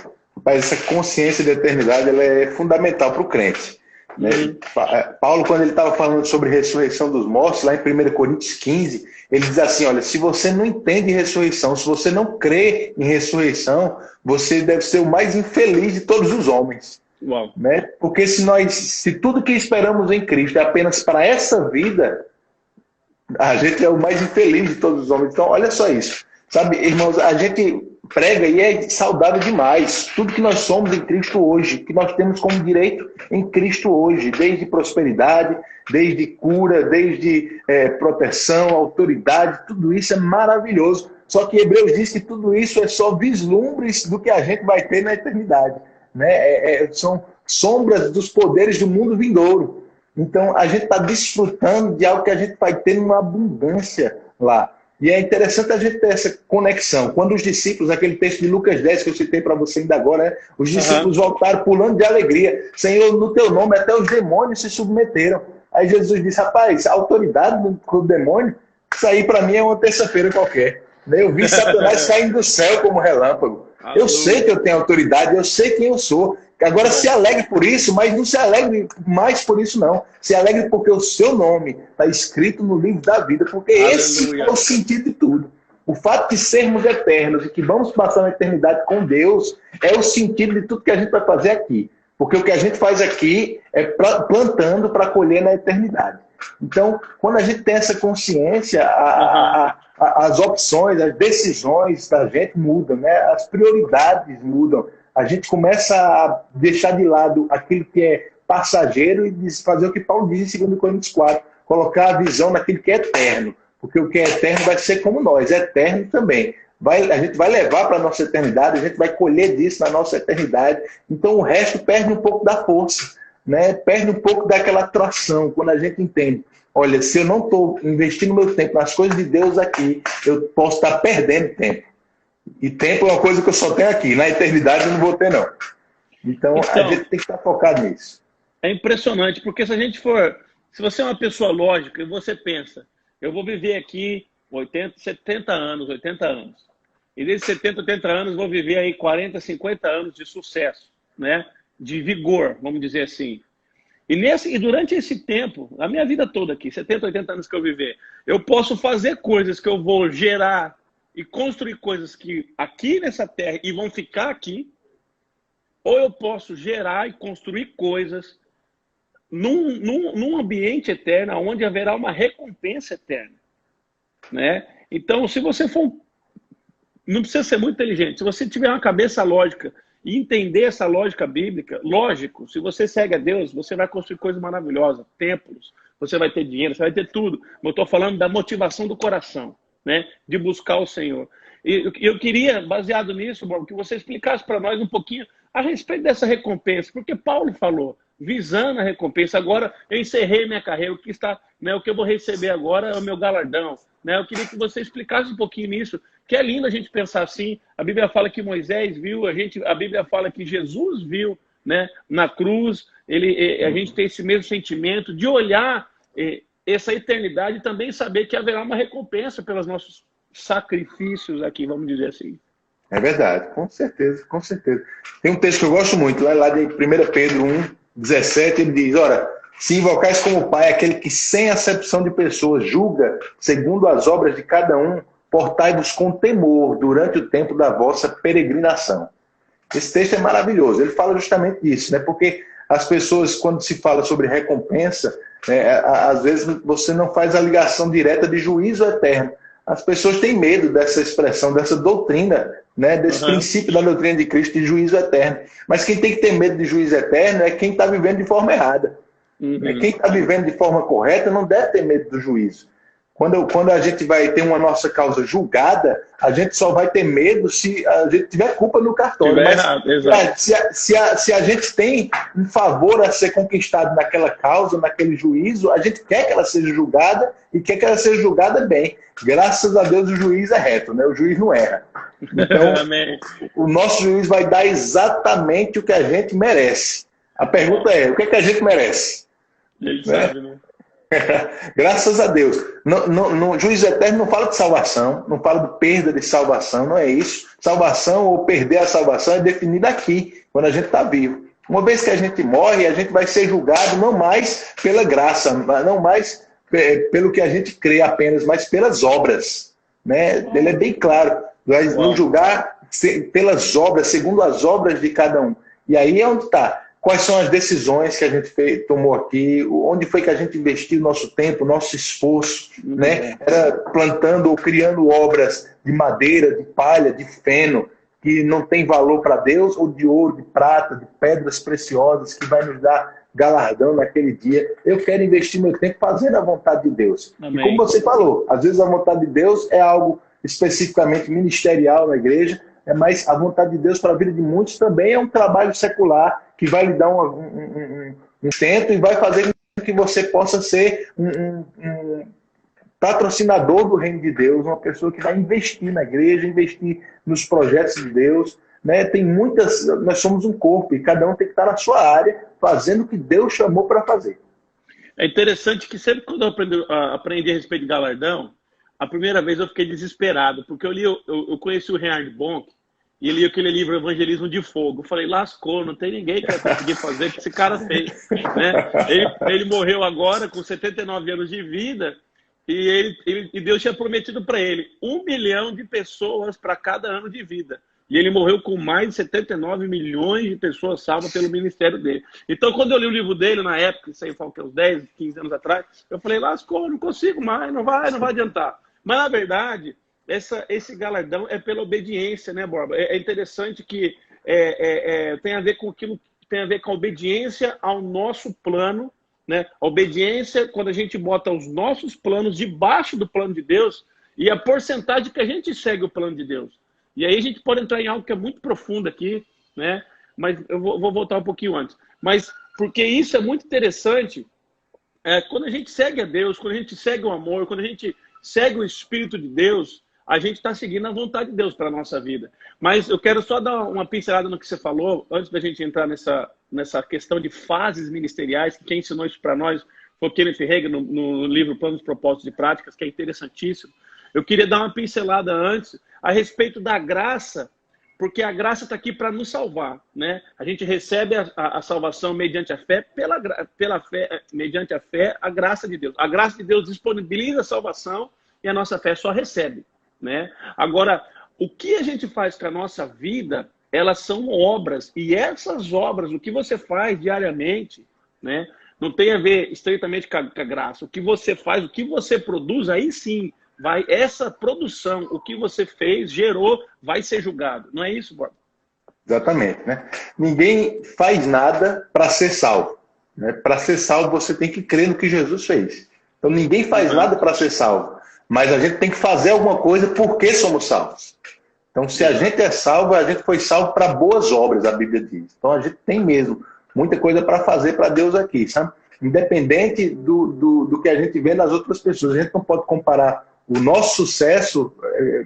Mas essa consciência de eternidade ela é fundamental para o crente. Né? Paulo, quando ele estava falando sobre ressurreição dos mortos, lá em 1 Coríntios 15, ele diz assim, olha, se você não entende ressurreição, se você não crê em ressurreição, você deve ser o mais infeliz de todos os homens. Uau. Né? Porque se tudo que esperamos em Cristo é apenas para essa vida, a gente é o mais infeliz de todos os homens. Então, olha só isso. Sabe, irmãos, a gente prega e é saudável demais. Tudo que nós somos em Cristo hoje, que nós temos como direito em Cristo hoje, desde prosperidade, desde cura, desde proteção, autoridade, tudo isso é maravilhoso. Só que Hebreus diz que tudo isso é só vislumbres do que a gente vai ter na eternidade, né? São sombras dos poderes do mundo vindouro. Então, a gente está desfrutando de algo que a gente vai ter numa abundância lá. E é interessante a gente ter essa conexão. Quando os discípulos, aquele texto de Lucas 10 que eu citei para você ainda agora, né? Os discípulos voltaram pulando de alegria. Senhor, no teu nome até os demônios se submeteram. Aí Jesus disse, rapaz, a autoridade do demônio, isso aí para mim é uma terça-feira qualquer. Eu vi Satanás saindo do céu como relâmpago. Eu sei que eu tenho autoridade, eu sei quem eu sou. Agora se alegre por isso, mas não se alegre mais por isso não. Se alegre porque o seu nome está escrito no livro da vida, porque esse é o sentido de tudo. O fato de sermos eternos e que vamos passar uma eternidade com Deus é o sentido de tudo que a gente vai fazer aqui. Porque o que a gente faz aqui é plantando para colher na eternidade. Então, quando a gente tem essa consciência, as opções, as decisões da gente mudam, né? As prioridades mudam. A gente começa a deixar de lado aquilo que é passageiro e fazer o que Paulo diz em 2 Coríntios 4, colocar a visão naquilo que é eterno, porque o que é eterno vai ser como nós, é eterno também. A gente vai levar para a nossa eternidade, a gente vai colher disso na nossa eternidade, então o resto perde um pouco da força, né? Perde um pouco daquela atração, quando a gente entende, olha, se eu não estou investindo meu tempo nas coisas de Deus aqui, eu posso estar perdendo tempo. E tempo é uma coisa que eu só tenho aqui. Na eternidade eu não vou ter, não. Então a gente tem que estar focado nisso. É impressionante, porque se você é uma pessoa lógica e você pensa, eu vou viver aqui 70 anos. E desses 70, 80 anos vou viver aí 40, 50 anos de sucesso, né? De vigor, vamos dizer assim. E durante esse tempo, a minha vida toda aqui, 70, 80 anos que eu viver, eu posso fazer coisas que eu vou gerar e construir coisas que aqui nessa terra e vão ficar aqui, ou eu posso gerar e construir coisas num ambiente eterno, onde haverá uma recompensa eterna, né? Então, se você for... Não precisa ser muito inteligente. Se você tiver uma cabeça lógica e entender essa lógica bíblica, lógico, se você segue a Deus, você vai construir coisas maravilosas, templos, você vai ter dinheiro, você vai ter tudo. Eu estou falando da motivação do coração, né? De buscar o Senhor. E eu queria, baseado nisso, Bob, que você explicasse para nós um pouquinho a respeito dessa recompensa, porque Paulo falou, visando a recompensa. Agora eu encerrei minha carreira, o que eu vou receber agora é o meu galardão, né? Eu queria que você explicasse um pouquinho nisso, que é lindo a gente pensar assim. A Bíblia fala que Moisés viu, a Bíblia fala que Jesus viu, né, na cruz. A gente tem esse mesmo sentimento de olhar essa eternidade e também saber que haverá uma recompensa pelos nossos sacrifícios aqui, vamos dizer assim. É verdade, com certeza, com certeza. Tem um texto que eu gosto muito, lá de 1 Pedro 1:17, ele diz, ora, se invocais como Pai aquele que sem acepção de pessoas julga segundo as obras de cada um, portai-vos com temor durante o tempo da vossa peregrinação. Esse texto é maravilhoso, ele fala justamente disso, né? Porque as pessoas, quando se fala sobre recompensa, às vezes você não faz a ligação direta de juízo eterno. As pessoas têm medo dessa expressão, dessa doutrina, né, desse princípio da doutrina de Cristo de juízo eterno. Mas quem tem que ter medo de juízo eterno é quem está vivendo de forma errada. Quem está vivendo de forma correta não deve ter medo do juízo. Quando a gente vai ter uma nossa causa julgada, a gente só vai ter medo se a gente tiver culpa no cartório. Mas se a gente tem um favor a ser conquistado naquela causa, naquele juízo, a gente quer que ela seja julgada e quer que ela seja julgada bem. Graças a Deus o juiz é reto, né? O juiz não erra. Então, o nosso juiz vai dar exatamente o que a gente merece. A pergunta é, o que é que a gente merece? Ele sabe, né? Graças a Deus. No juízo eterno não fala de salvação, não fala de perda de salvação, não é isso. Salvação ou perder a salvação é definida aqui, quando a gente está vivo. Uma vez que a gente morre, a gente vai ser julgado não mais pela graça, não mais pelo que a gente crê apenas, mas pelas obras, né? Ele é bem claro. Vai nos julgar pelas obras, segundo as obras de cada um. E aí é onde está. quais são as decisões que a gente tomou aqui, onde foi que a gente investiu o nosso tempo, o nosso esforço, né? Era plantando ou criando obras de madeira, de palha, de feno, que não tem valor para Deus, ou de ouro, de prata, de pedras preciosas, que vai nos dar galardão naquele dia. Eu quero investir meu tempo fazendo a vontade de Deus. Amém. E como você falou, às vezes a vontade de Deus é algo especificamente ministerial na igreja, mas a vontade de Deus para a vida de muitos também é um trabalho secular que vai lhe dar um sustento e vai fazer com que você possa ser um patrocinador do reino de Deus, uma pessoa que vai investir na igreja, investir nos projetos de Deus, né? Tem muitas, nós somos um corpo e cada um tem que estar na sua área fazendo o que Deus chamou para fazer. É interessante que sempre quando eu aprendi a respeito de galardão, a primeira vez eu fiquei desesperado, porque eu conheci o Reinhard Bonk e ele li aquele livro Evangelismo de Fogo. Eu falei, lascou, não tem ninguém que vai conseguir fazer o que esse cara fez, né? Ele morreu agora com 79 anos de vida e Deus tinha prometido para ele 1 milhão de pessoas para cada ano de vida. E ele morreu com mais de 79 milhões de pessoas salvas pelo ministério dele. Então, quando eu li o livro dele, na época, isso aí foi uns 10, 15 anos atrás, eu falei, lascou, não consigo mais, não vai adiantar. Mas, na verdade, esse galardão é pela obediência, né, Borba? É interessante que tem a ver com aquilo, tem a ver com a obediência ao nosso plano, né? A obediência, quando a gente bota os nossos planos debaixo do plano de Deus e a porcentagem que a gente segue o plano de Deus. E aí a gente pode entrar em algo que é muito profundo aqui, né? Mas eu vou voltar um pouquinho antes. Mas porque isso é muito interessante, quando a gente segue a Deus, quando a gente segue o amor, quando a gente segue o Espírito de Deus, a gente está seguindo a vontade de Deus para a nossa vida. Mas eu quero só dar uma pincelada no que você falou, antes da gente entrar nessa questão de fases ministeriais, que quem ensinou isso para nós foi o Kenneth Hagin no livro Planos, Propósitos e Práticas, que é interessantíssimo. Eu queria dar uma pincelada antes a respeito da graça, porque a graça está aqui para nos salvar, né? A gente recebe a salvação mediante a fé, pela fé, mediante a fé, a graça de Deus. A graça de Deus disponibiliza a salvação e a nossa fé só recebe, né? Agora, o que a gente faz com a nossa vida, elas são obras, e essas obras, o que você faz diariamente, né? Não tem a ver estreitamente com a graça. O que você faz, o que você produz, aí sim, essa produção, o que você fez, gerou, vai ser julgado. Não é isso, Borba? Exatamente, né? Ninguém faz nada para ser salvo, né? Para ser salvo, você tem que crer no que Jesus fez. Então, ninguém faz nada para ser salvo, mas a gente tem que fazer alguma coisa porque somos salvos. Então, se a gente é salvo, a gente foi salvo para boas obras, a Bíblia diz. Então, a gente tem mesmo muita coisa para fazer para Deus aqui, sabe? Independente do que a gente vê nas outras pessoas. A gente não pode comparar o nosso sucesso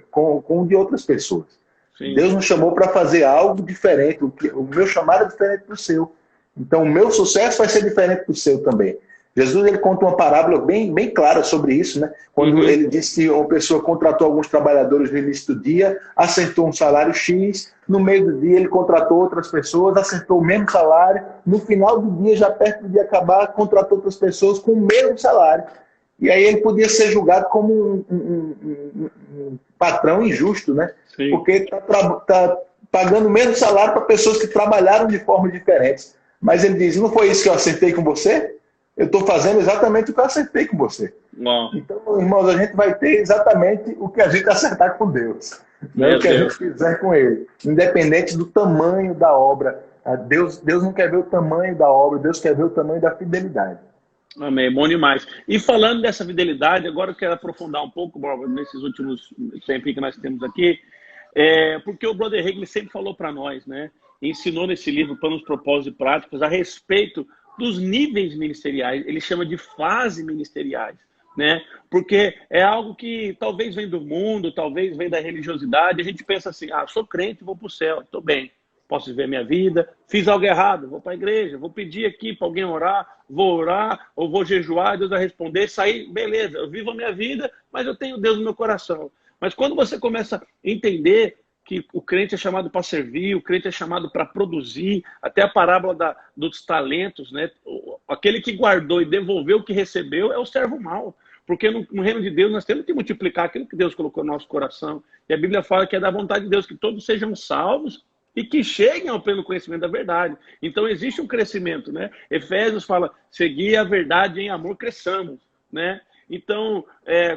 com o de outras pessoas. Sim. Deus nos chamou para fazer algo diferente. O meu chamado é diferente do seu. Então, o meu sucesso vai ser diferente do seu também. Jesus ele conta uma parábola bem clara sobre isso, né? Quando ele disse que uma pessoa contratou alguns trabalhadores no início do dia, acertou um salário X, no meio do dia ele contratou outras pessoas, acertou o mesmo salário, no final do dia, já perto de acabar, contratou outras pessoas com o mesmo salário. E aí ele podia ser julgado como um patrão injusto, né? Sim. Porque está pagando o mesmo salário para pessoas que trabalharam de formas diferentes. Mas ele diz, não foi isso que eu acertei com você? Eu estou fazendo exatamente o que eu acertei com você. Não. Então, irmãos, a gente vai ter exatamente o que a gente acertar com Deus. Né? O que a gente fizer com Ele. Independente do tamanho da obra. Deus não quer ver o tamanho da obra, Deus quer ver o tamanho da fidelidade. Amém, bom demais. E falando dessa fidelidade, agora eu quero aprofundar um pouco, Bárbara, nesses últimos tempos que nós temos aqui, porque o Brother Hagin sempre falou para nós, né? Ensinou nesse livro, Planos, Propósitos e Práticas, a respeito dos níveis ministeriais, ele chama de fases ministeriais, né? Porque é algo que talvez vem do mundo, talvez vem da religiosidade, a gente pensa assim, sou crente, vou para o céu, estou bem. Posso viver minha vida, fiz algo errado, vou para a igreja, vou pedir aqui para alguém orar, vou orar, ou vou jejuar, Deus vai responder, sair, beleza, eu vivo a minha vida, mas eu tenho Deus no meu coração. Mas quando você começa a entender que o crente é chamado para servir, o crente é chamado para produzir, até a parábola dos talentos, né? Aquele que guardou e devolveu o que recebeu é o servo mau. Porque no reino de Deus nós temos que multiplicar aquilo que Deus colocou no nosso coração. E a Bíblia fala que é da vontade de Deus que todos sejam salvos e que cheguem ao pleno conhecimento da verdade. Então, existe um crescimento, né? Efésios fala, seguir a verdade em amor, cresçamos, né? Então,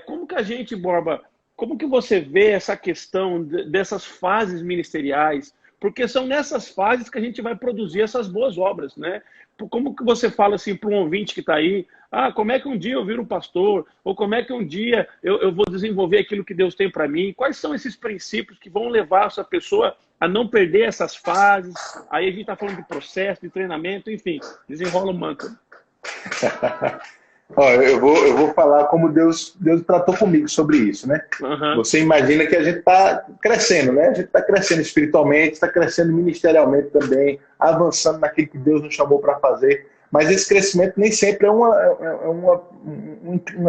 como que a gente, Borba, como que você vê essa questão dessas fases ministeriais? Porque são nessas fases que a gente vai produzir essas boas obras, né? Como que você fala assim para um ouvinte que está aí, como é que um dia eu viro um pastor? Ou como é que um dia eu vou desenvolver aquilo que Deus tem para mim? Quais são esses princípios que vão levar essa pessoa a não perder essas fases? Aí a gente está falando de processo, de treinamento, enfim, desenrola o manto. Ó, eu vou falar como Deus tratou comigo sobre isso, né? Uhum. Você imagina que a gente está crescendo, né? A gente está crescendo espiritualmente, está crescendo ministerialmente também, avançando naquilo que Deus nos chamou para fazer. Mas esse crescimento nem sempre é uma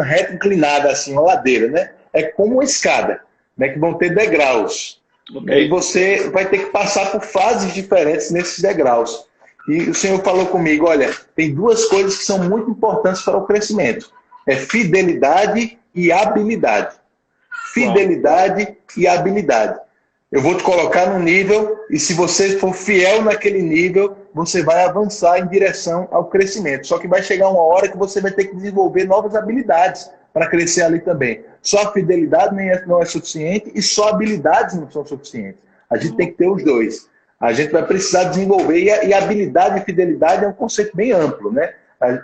reta inclinada, assim, uma ladeira, né? É como uma escada, né? Que vão ter degraus. Okay. E você vai ter que passar por fases diferentes nesses degraus. E o Senhor falou comigo, olha, tem duas coisas que são muito importantes para o crescimento. É fidelidade e habilidade. Fidelidade e habilidade. Eu vou te colocar num nível, e se você for fiel naquele nível, você vai avançar em direção ao crescimento. Só que vai chegar uma hora que você vai ter que desenvolver novas habilidades para crescer ali também. Só a fidelidade não é suficiente e só habilidades não são suficientes. A gente tem que ter os dois. A gente vai precisar desenvolver, e habilidade e fidelidade é um conceito bem amplo, né?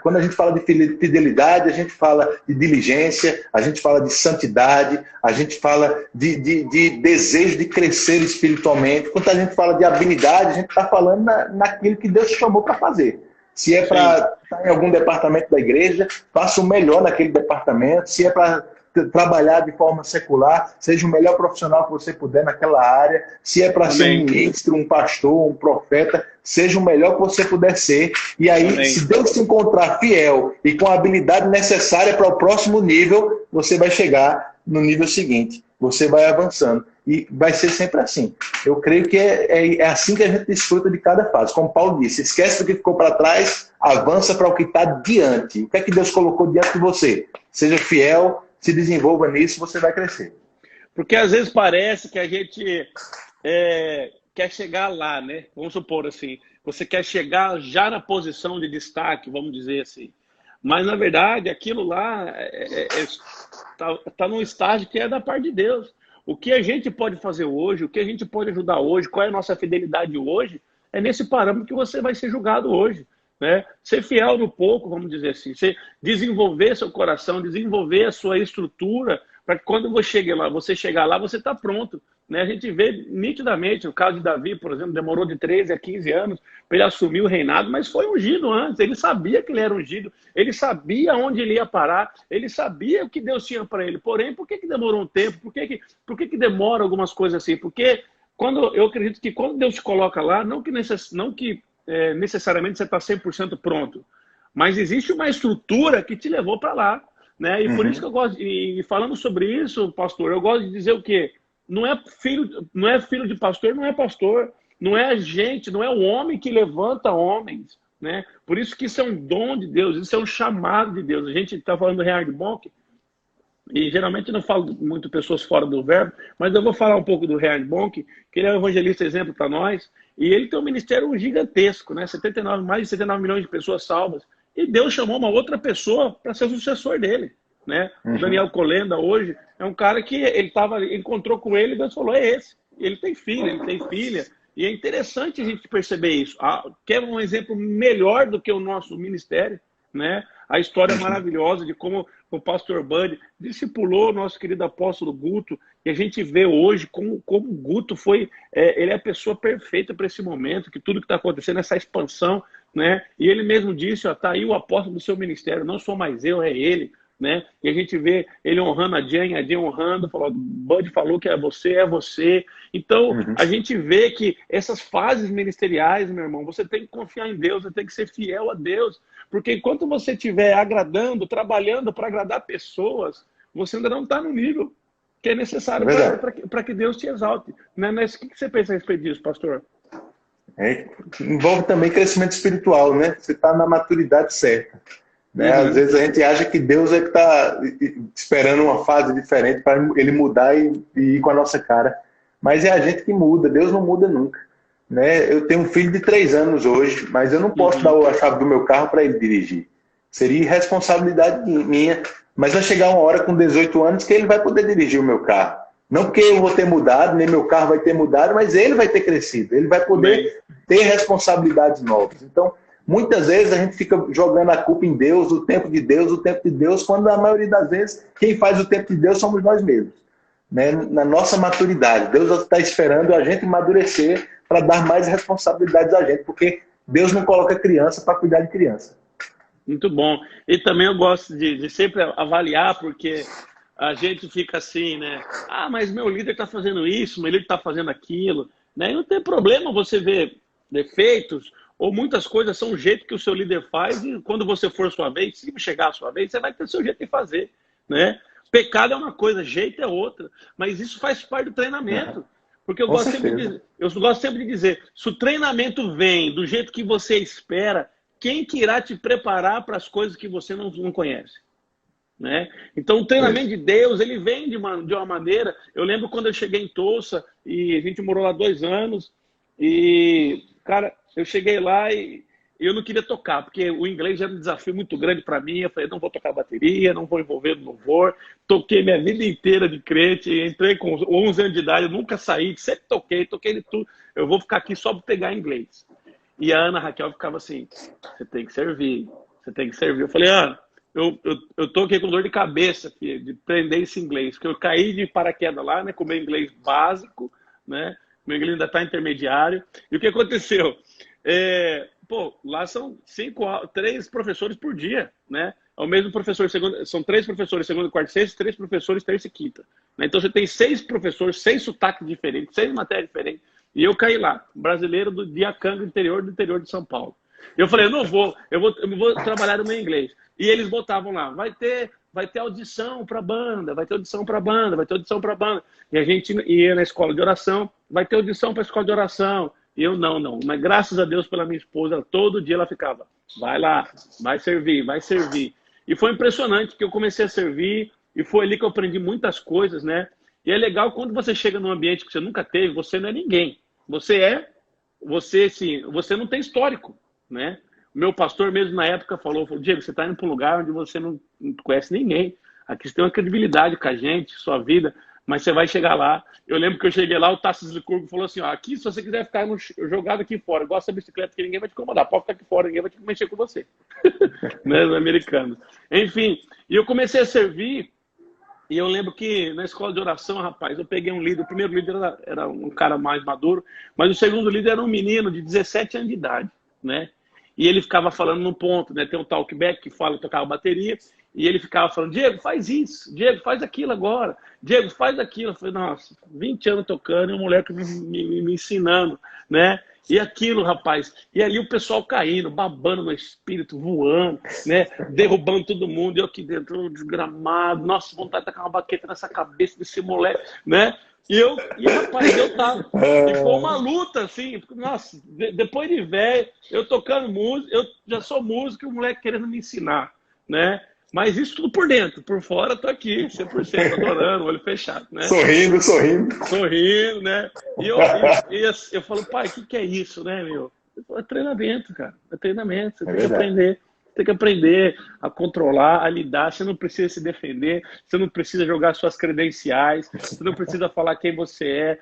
Quando a gente fala de fidelidade, a gente fala de diligência, a gente fala de santidade, a gente fala de desejo de crescer espiritualmente. Quando a gente fala de habilidade, a gente está falando naquilo que Deus chamou para fazer. Se é para estar em algum departamento da igreja, faça o melhor naquele departamento. Se é para trabalhar de forma secular, seja o melhor profissional que você puder naquela área. Se é para ser um ministro, um pastor, um profeta, seja o melhor que você puder ser. E aí, Amém. Se Deus te encontrar fiel e com a habilidade necessária para o próximo nível, você vai chegar no nível seguinte. Você vai avançando. E vai ser sempre assim. Eu creio que é assim que a gente desfruta de cada fase. Como Paulo disse, esquece do que ficou para trás, avança para o que está diante. O que é que Deus colocou diante de você? Seja fiel, se desenvolva nisso, você vai crescer. Porque às vezes parece que a gente quer chegar lá, né? Vamos supor assim, você quer chegar já na posição de destaque, vamos dizer assim. Mas, na verdade, aquilo lá está num estágio que é da parte de Deus. O que a gente pode fazer hoje, o que a gente pode ajudar hoje, qual é a nossa fidelidade hoje, é nesse parâmetro que você vai ser julgado hoje. Né? Ser fiel no pouco, vamos dizer assim, desenvolver seu coração, desenvolver a sua estrutura, para que quando você chegar lá, você está pronto. Né? A gente vê nitidamente, o caso de Davi, por exemplo, demorou de 13 a 15 anos para ele assumir o reinado, mas foi ungido antes, ele sabia que ele era ungido, ele sabia onde ele ia parar, ele sabia o que Deus tinha para ele. Porém, por que demorou um tempo? Por que demora algumas coisas assim? Porque eu acredito que quando Deus te coloca lá, não que necessariamente você está 100% pronto, mas existe uma estrutura que te levou para lá, né? E por isso que eu gosto, e falando sobre isso, pastor, eu gosto de dizer o quê? Não é filho de pastor, não é pastor, não é a gente, não é o homem que levanta homens, né? Por isso que isso é um dom de Deus, isso é um chamado de Deus. A gente está falando do Reinhard Bonnke, e geralmente eu não falo muito pessoas fora do verbo, mas eu vou falar um pouco do Reinhard Bonnke, que ele é um evangelista exemplo para nós, e ele tem um ministério gigantesco, né? Mais de 79 milhões de pessoas salvas. E Deus chamou uma outra pessoa para ser o sucessor dele, né? O Daniel Kolenda hoje é um cara que encontrou com ele e Deus falou, é esse. Ele tem filho, ele tem filha. E é interessante a gente perceber isso. Quer um exemplo melhor do que o nosso ministério, né? A história maravilhosa de como o pastor Bud discipulou o nosso querido apóstolo Guto, e a gente vê hoje como o Guto foi, ele é a pessoa perfeita para esse momento, que tudo que está acontecendo, essa expansão, né? E ele mesmo disse, tá aí o apóstolo do seu ministério, não sou mais eu, é ele, né? E a gente vê ele honrando a Jen honrando, Bud falou que é você. Então, a gente vê que essas fases ministeriais, meu irmão, você tem que confiar em Deus, você tem que ser fiel a Deus, porque enquanto você estiver agradando, trabalhando para agradar pessoas, você ainda não está no nível que é necessário para que Deus te exalte. Né? Mas o que você pensa a respeito disso, pastor? Envolve também crescimento espiritual, né? Você está na maturidade certa. Né? Às vezes a gente acha que Deus é que está esperando uma fase diferente para ele mudar e ir com a nossa cara. Mas é a gente que muda, Deus não muda nunca. né? Eu tenho um filho de 3 anos hoje, mas eu não posso dar a chave do meu carro para ele dirigir. Seria irresponsabilidade minha. Mas vai chegar uma hora com 18 anos que ele vai poder dirigir o meu carro. Não porque eu vou ter mudado, nem meu carro vai ter mudado, mas ele vai ter crescido. Ele vai poder ter responsabilidades novas. Então, muitas vezes a gente fica jogando a culpa em Deus, o tempo de Deus, quando a maioria das vezes quem faz o tempo de Deus somos nós mesmos. Né? Na nossa maturidade. Deus está esperando a gente amadurecer para dar mais responsabilidades a gente, porque Deus não coloca criança para cuidar de criança. Muito bom. E também eu gosto de sempre avaliar, porque a gente fica assim, né? Ah, mas meu líder está fazendo isso, meu líder está fazendo aquilo. Né? E não tem problema você ver defeitos, ou muitas coisas são o jeito que o seu líder faz, e quando você for a sua vez, se chegar a sua vez, você vai ter o seu jeito de fazer. Né? Pecado é uma coisa, jeito é outra. Mas isso faz parte do treinamento. Porque eu gosto sempre de dizer, se o treinamento vem do jeito que você espera, quem que irá te preparar para as coisas que você não conhece? Né? Então, o treinamento de Deus, ele vem de uma maneira... Eu lembro quando eu cheguei em Tulsa, e a gente morou lá 2 anos, e, cara, eu cheguei lá e eu não queria tocar, porque o inglês era um desafio muito grande para mim. Eu falei, não vou tocar bateria, não vou envolver no louvor. Toquei minha vida inteira de crente, entrei com 11 anos de idade, eu nunca saí, sempre toquei de tudo. Eu vou ficar aqui só para pegar inglês. E a Ana Raquel ficava assim, você tem que servir, você tem que servir. Eu falei, Ana, eu tô aqui com dor de cabeça, filho, de aprender esse inglês, porque eu caí de paraquedas lá, né, com o meu inglês básico, né, meu inglês ainda está intermediário. E o que aconteceu? Lá são 3 professores por dia, né? É o mesmo professor, são 3 professores segunda, quarta e sexta, 3 professores terça e quinta. Né? Então você tem 6 professores, 6 sotaques diferentes, 6 matérias diferentes. E eu caí lá, brasileiro do Diacanga, do interior de São Paulo. Eu falei, eu vou trabalhar no meu inglês. E eles botavam lá, vai ter audição para banda, vai ter audição para banda, vai ter audição para banda. E a gente ia na escola de oração, vai ter audição para a escola de oração. E eu não. Mas graças a Deus pela minha esposa, todo dia ela ficava, vai lá, vai servir. E foi impressionante que eu comecei a servir e foi ali que eu aprendi muitas coisas, né? E é legal quando você chega num ambiente que você nunca teve, você não é ninguém. Você não tem histórico, né? O meu pastor mesmo na época falou, Diego, você está indo para um lugar onde você não conhece ninguém. Aqui você tem uma credibilidade com a gente, sua vida, mas você vai chegar lá. Eu lembro que eu cheguei lá, o Tassis Licurgo falou assim, ó, aqui se você quiser ficar jogado aqui fora, igual essa bicicleta que ninguém vai te incomodar, pode ficar aqui fora, ninguém vai te mexer com você. Né, os americanos. Enfim, e eu comecei a servir. E eu lembro que na escola de oração, rapaz, eu peguei um líder. O primeiro líder era um cara mais maduro, mas o segundo líder era um menino de 17 anos de idade, né? E ele ficava falando num ponto, né? Tem um talkback que fala, tocava bateria, e ele ficava falando, Diego, faz isso, Diego, faz aquilo agora, Diego, faz aquilo. Eu falei, nossa, 20 anos tocando e um moleque me ensinando, né? E aquilo, rapaz, e ali o pessoal caindo, babando no espírito, voando, né? Derrubando todo mundo, eu aqui dentro, desgramado, nossa, vontade de tacar uma baqueta nessa cabeça desse moleque, né? Rapaz, eu tava. E foi uma luta, assim, nossa, depois de velho, eu tocando música, eu já sou músico e o moleque querendo me ensinar, né? Mas isso tudo por dentro, por fora eu tô aqui, 100% adorando, olho fechado, né? Sorrindo, né? E eu falo, pai, o que é isso, né, meu? Eu falo, é treinamento, cara, é treinamento, você tem que aprender. Tem que aprender a controlar, a lidar. Você não precisa se defender, você não precisa jogar suas credenciais, você não precisa falar quem você é,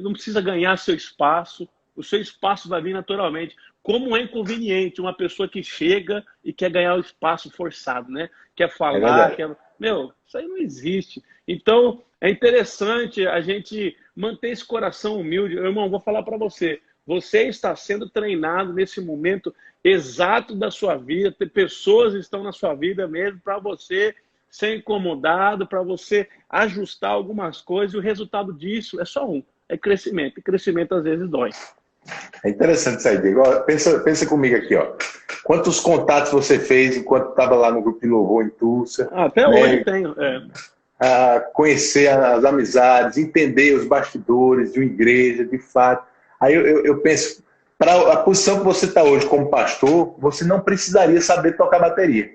não precisa ganhar seu espaço. O seu espaço vai vir naturalmente. Como é inconveniente uma pessoa que chega e quer ganhar o espaço forçado, né? Quer falar, Meu, isso aí não existe. Então, é interessante a gente manter esse coração humilde. Irmão, vou falar para você. Você está sendo treinado nesse momento exato da sua vida. Tem pessoas que estão na sua vida mesmo para você ser incomodado, para você ajustar algumas coisas. E o resultado disso é só é crescimento. E crescimento às vezes dói. É interessante isso aí, Diego. Pensa comigo aqui, ó. Quantos contatos você fez enquanto estava lá no grupo de louvor em Tulsa? Até hoje tenho. Conhecer as amizades, entender os bastidores de uma igreja, de fato. Aí eu penso, para a posição que você está hoje como pastor, você não precisaria saber tocar bateria.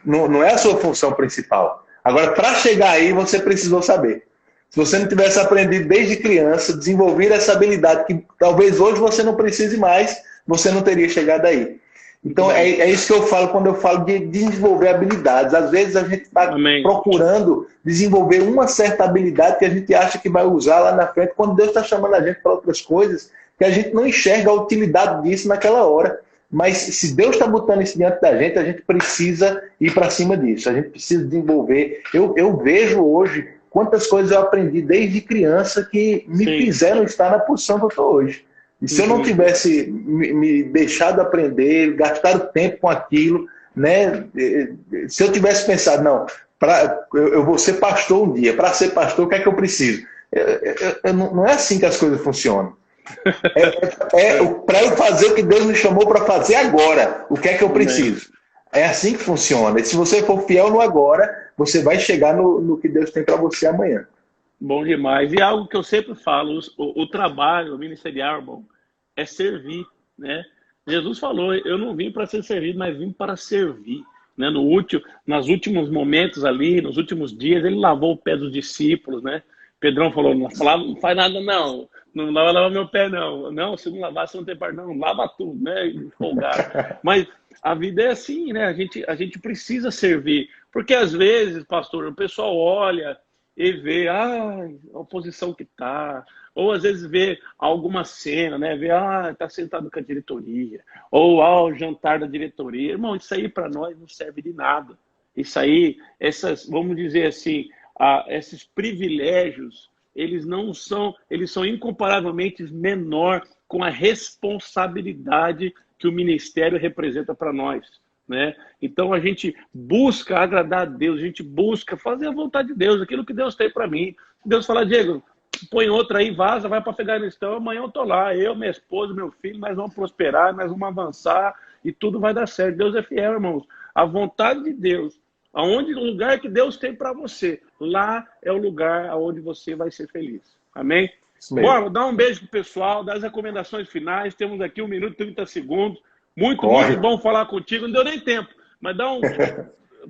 Não é a sua função principal. Agora, para chegar aí, você precisou saber. Se você não tivesse aprendido desde criança, desenvolver essa habilidade que talvez hoje você não precise mais, você não teria chegado aí. Então, é isso que eu falo quando eu falo de desenvolver habilidades. Às vezes a gente está procurando desenvolver uma certa habilidade que a gente acha que vai usar lá na frente, quando Deus está chamando a gente para outras coisas, que a gente não enxerga a utilidade disso naquela hora. Mas se Deus está botando isso diante da gente, a gente precisa ir para cima disso. A gente precisa desenvolver. Eu vejo hoje quantas coisas eu aprendi desde criança que me fizeram estar na posição que eu estou hoje. E se eu não tivesse me deixado aprender, gastado tempo com aquilo, né? Se eu tivesse pensado, não, eu vou ser pastor um dia, para ser pastor, o que é que eu preciso? Não é assim que as coisas funcionam. Para eu fazer o que Deus me chamou para fazer agora, o que é que eu preciso? É assim que funciona. E se você for fiel no agora, você vai chegar no que Deus tem para você amanhã. Bom demais. E algo que eu sempre falo, o trabalho ministerial, irmão, é servir, né? Jesus falou, eu não vim para ser servido, mas vim para servir. Né? Nos últimos momentos ali, nos últimos dias, ele lavou o pé dos discípulos, né? Pedrão falou, não faz nada não, não lava meu pé não. Não, se não lavar, você não tem parte não, lava tudo, né? Empolgado. Mas a vida é assim, né? A gente precisa servir. Porque às vezes, pastor, o pessoal olha e vê a oposição que tá, ou às vezes vê alguma cena, né? Vê, tá sentado com a diretoria, ou o jantar da diretoria. Irmão, isso aí para nós não serve de nada. Isso aí, vamos dizer assim, esses privilégios, eles são incomparavelmente menor com a responsabilidade que o ministério representa para nós. Né? Então a gente busca agradar a Deus, a gente busca fazer a vontade de Deus, aquilo que Deus tem para mim. Deus fala, Diego, põe outra aí, vaza, vai para Afeganistão, amanhã eu tô lá, eu, minha esposa, meu filho, nós vamos prosperar, nós vamos avançar e tudo vai dar certo. Deus é fiel, irmãos. A vontade de Deus, o lugar que Deus tem para você, lá é o lugar onde você vai ser feliz. Amém? Bora, dá um beijo pro pessoal, dá as recomendações finais. Temos aqui 1 minuto e 30 segundos. Muito bom falar contigo. Não deu nem tempo, mas dá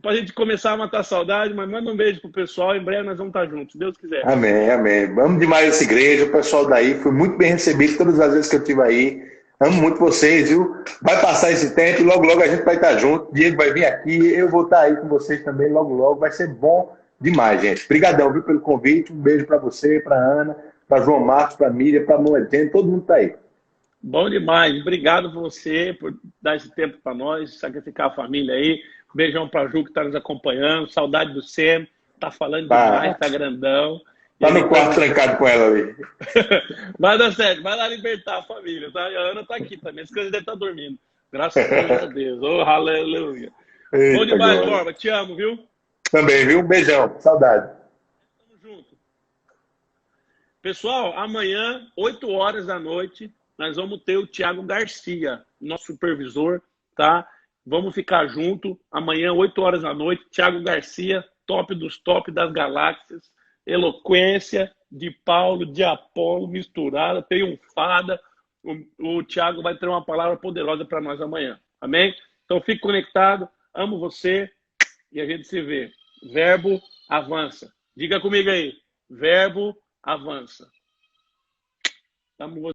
pra gente começar a matar a saudade, mas manda um beijo pro pessoal. Em breve nós vamos estar juntos, se Deus quiser. Amém, amém. Amo demais essa igreja, o pessoal daí. Fui muito bem recebido todas as vezes que eu estive aí. Amo muito vocês, viu? Vai passar esse tempo e logo, logo a gente vai estar junto. O Diego vai vir aqui, eu vou estar aí com vocês também logo, logo. Vai ser bom demais, gente. Obrigadão, viu, pelo convite. Um beijo para você, para Ana, para João Marcos, para Miriam, para Moedene, todo mundo tá aí. Bom demais. Obrigado por você, por dar esse tempo para nós, sacrificar a família aí. Beijão para a Ju que está nos acompanhando. Saudade do Sam. Tá falando demais, tá grandão. Tá no quarto trancado com ela ali. Vai dar certo, vai lá libertar a família. Tá? A Ana tá aqui também. As coisas devem estar dormindo. Graças a Deus. Oh, aleluia. Bom demais, Borba. Te amo, viu? Também, viu? Um beijão. Saudade. Tamo junto. Pessoal, amanhã, 8 horas da noite, nós vamos ter o Thiago Garcia, nosso supervisor, tá? Vamos ficar junto. Amanhã, 8 horas da noite, Thiago Garcia, top dos top das galáxias. Eloquência de Paulo, de Apolo, misturada, triunfada. O Thiago vai ter uma palavra poderosa para nós amanhã. Amém? Então fique conectado. Amo você e a gente se vê. Verbo avança. Diga comigo aí. Verbo avança. Amo você.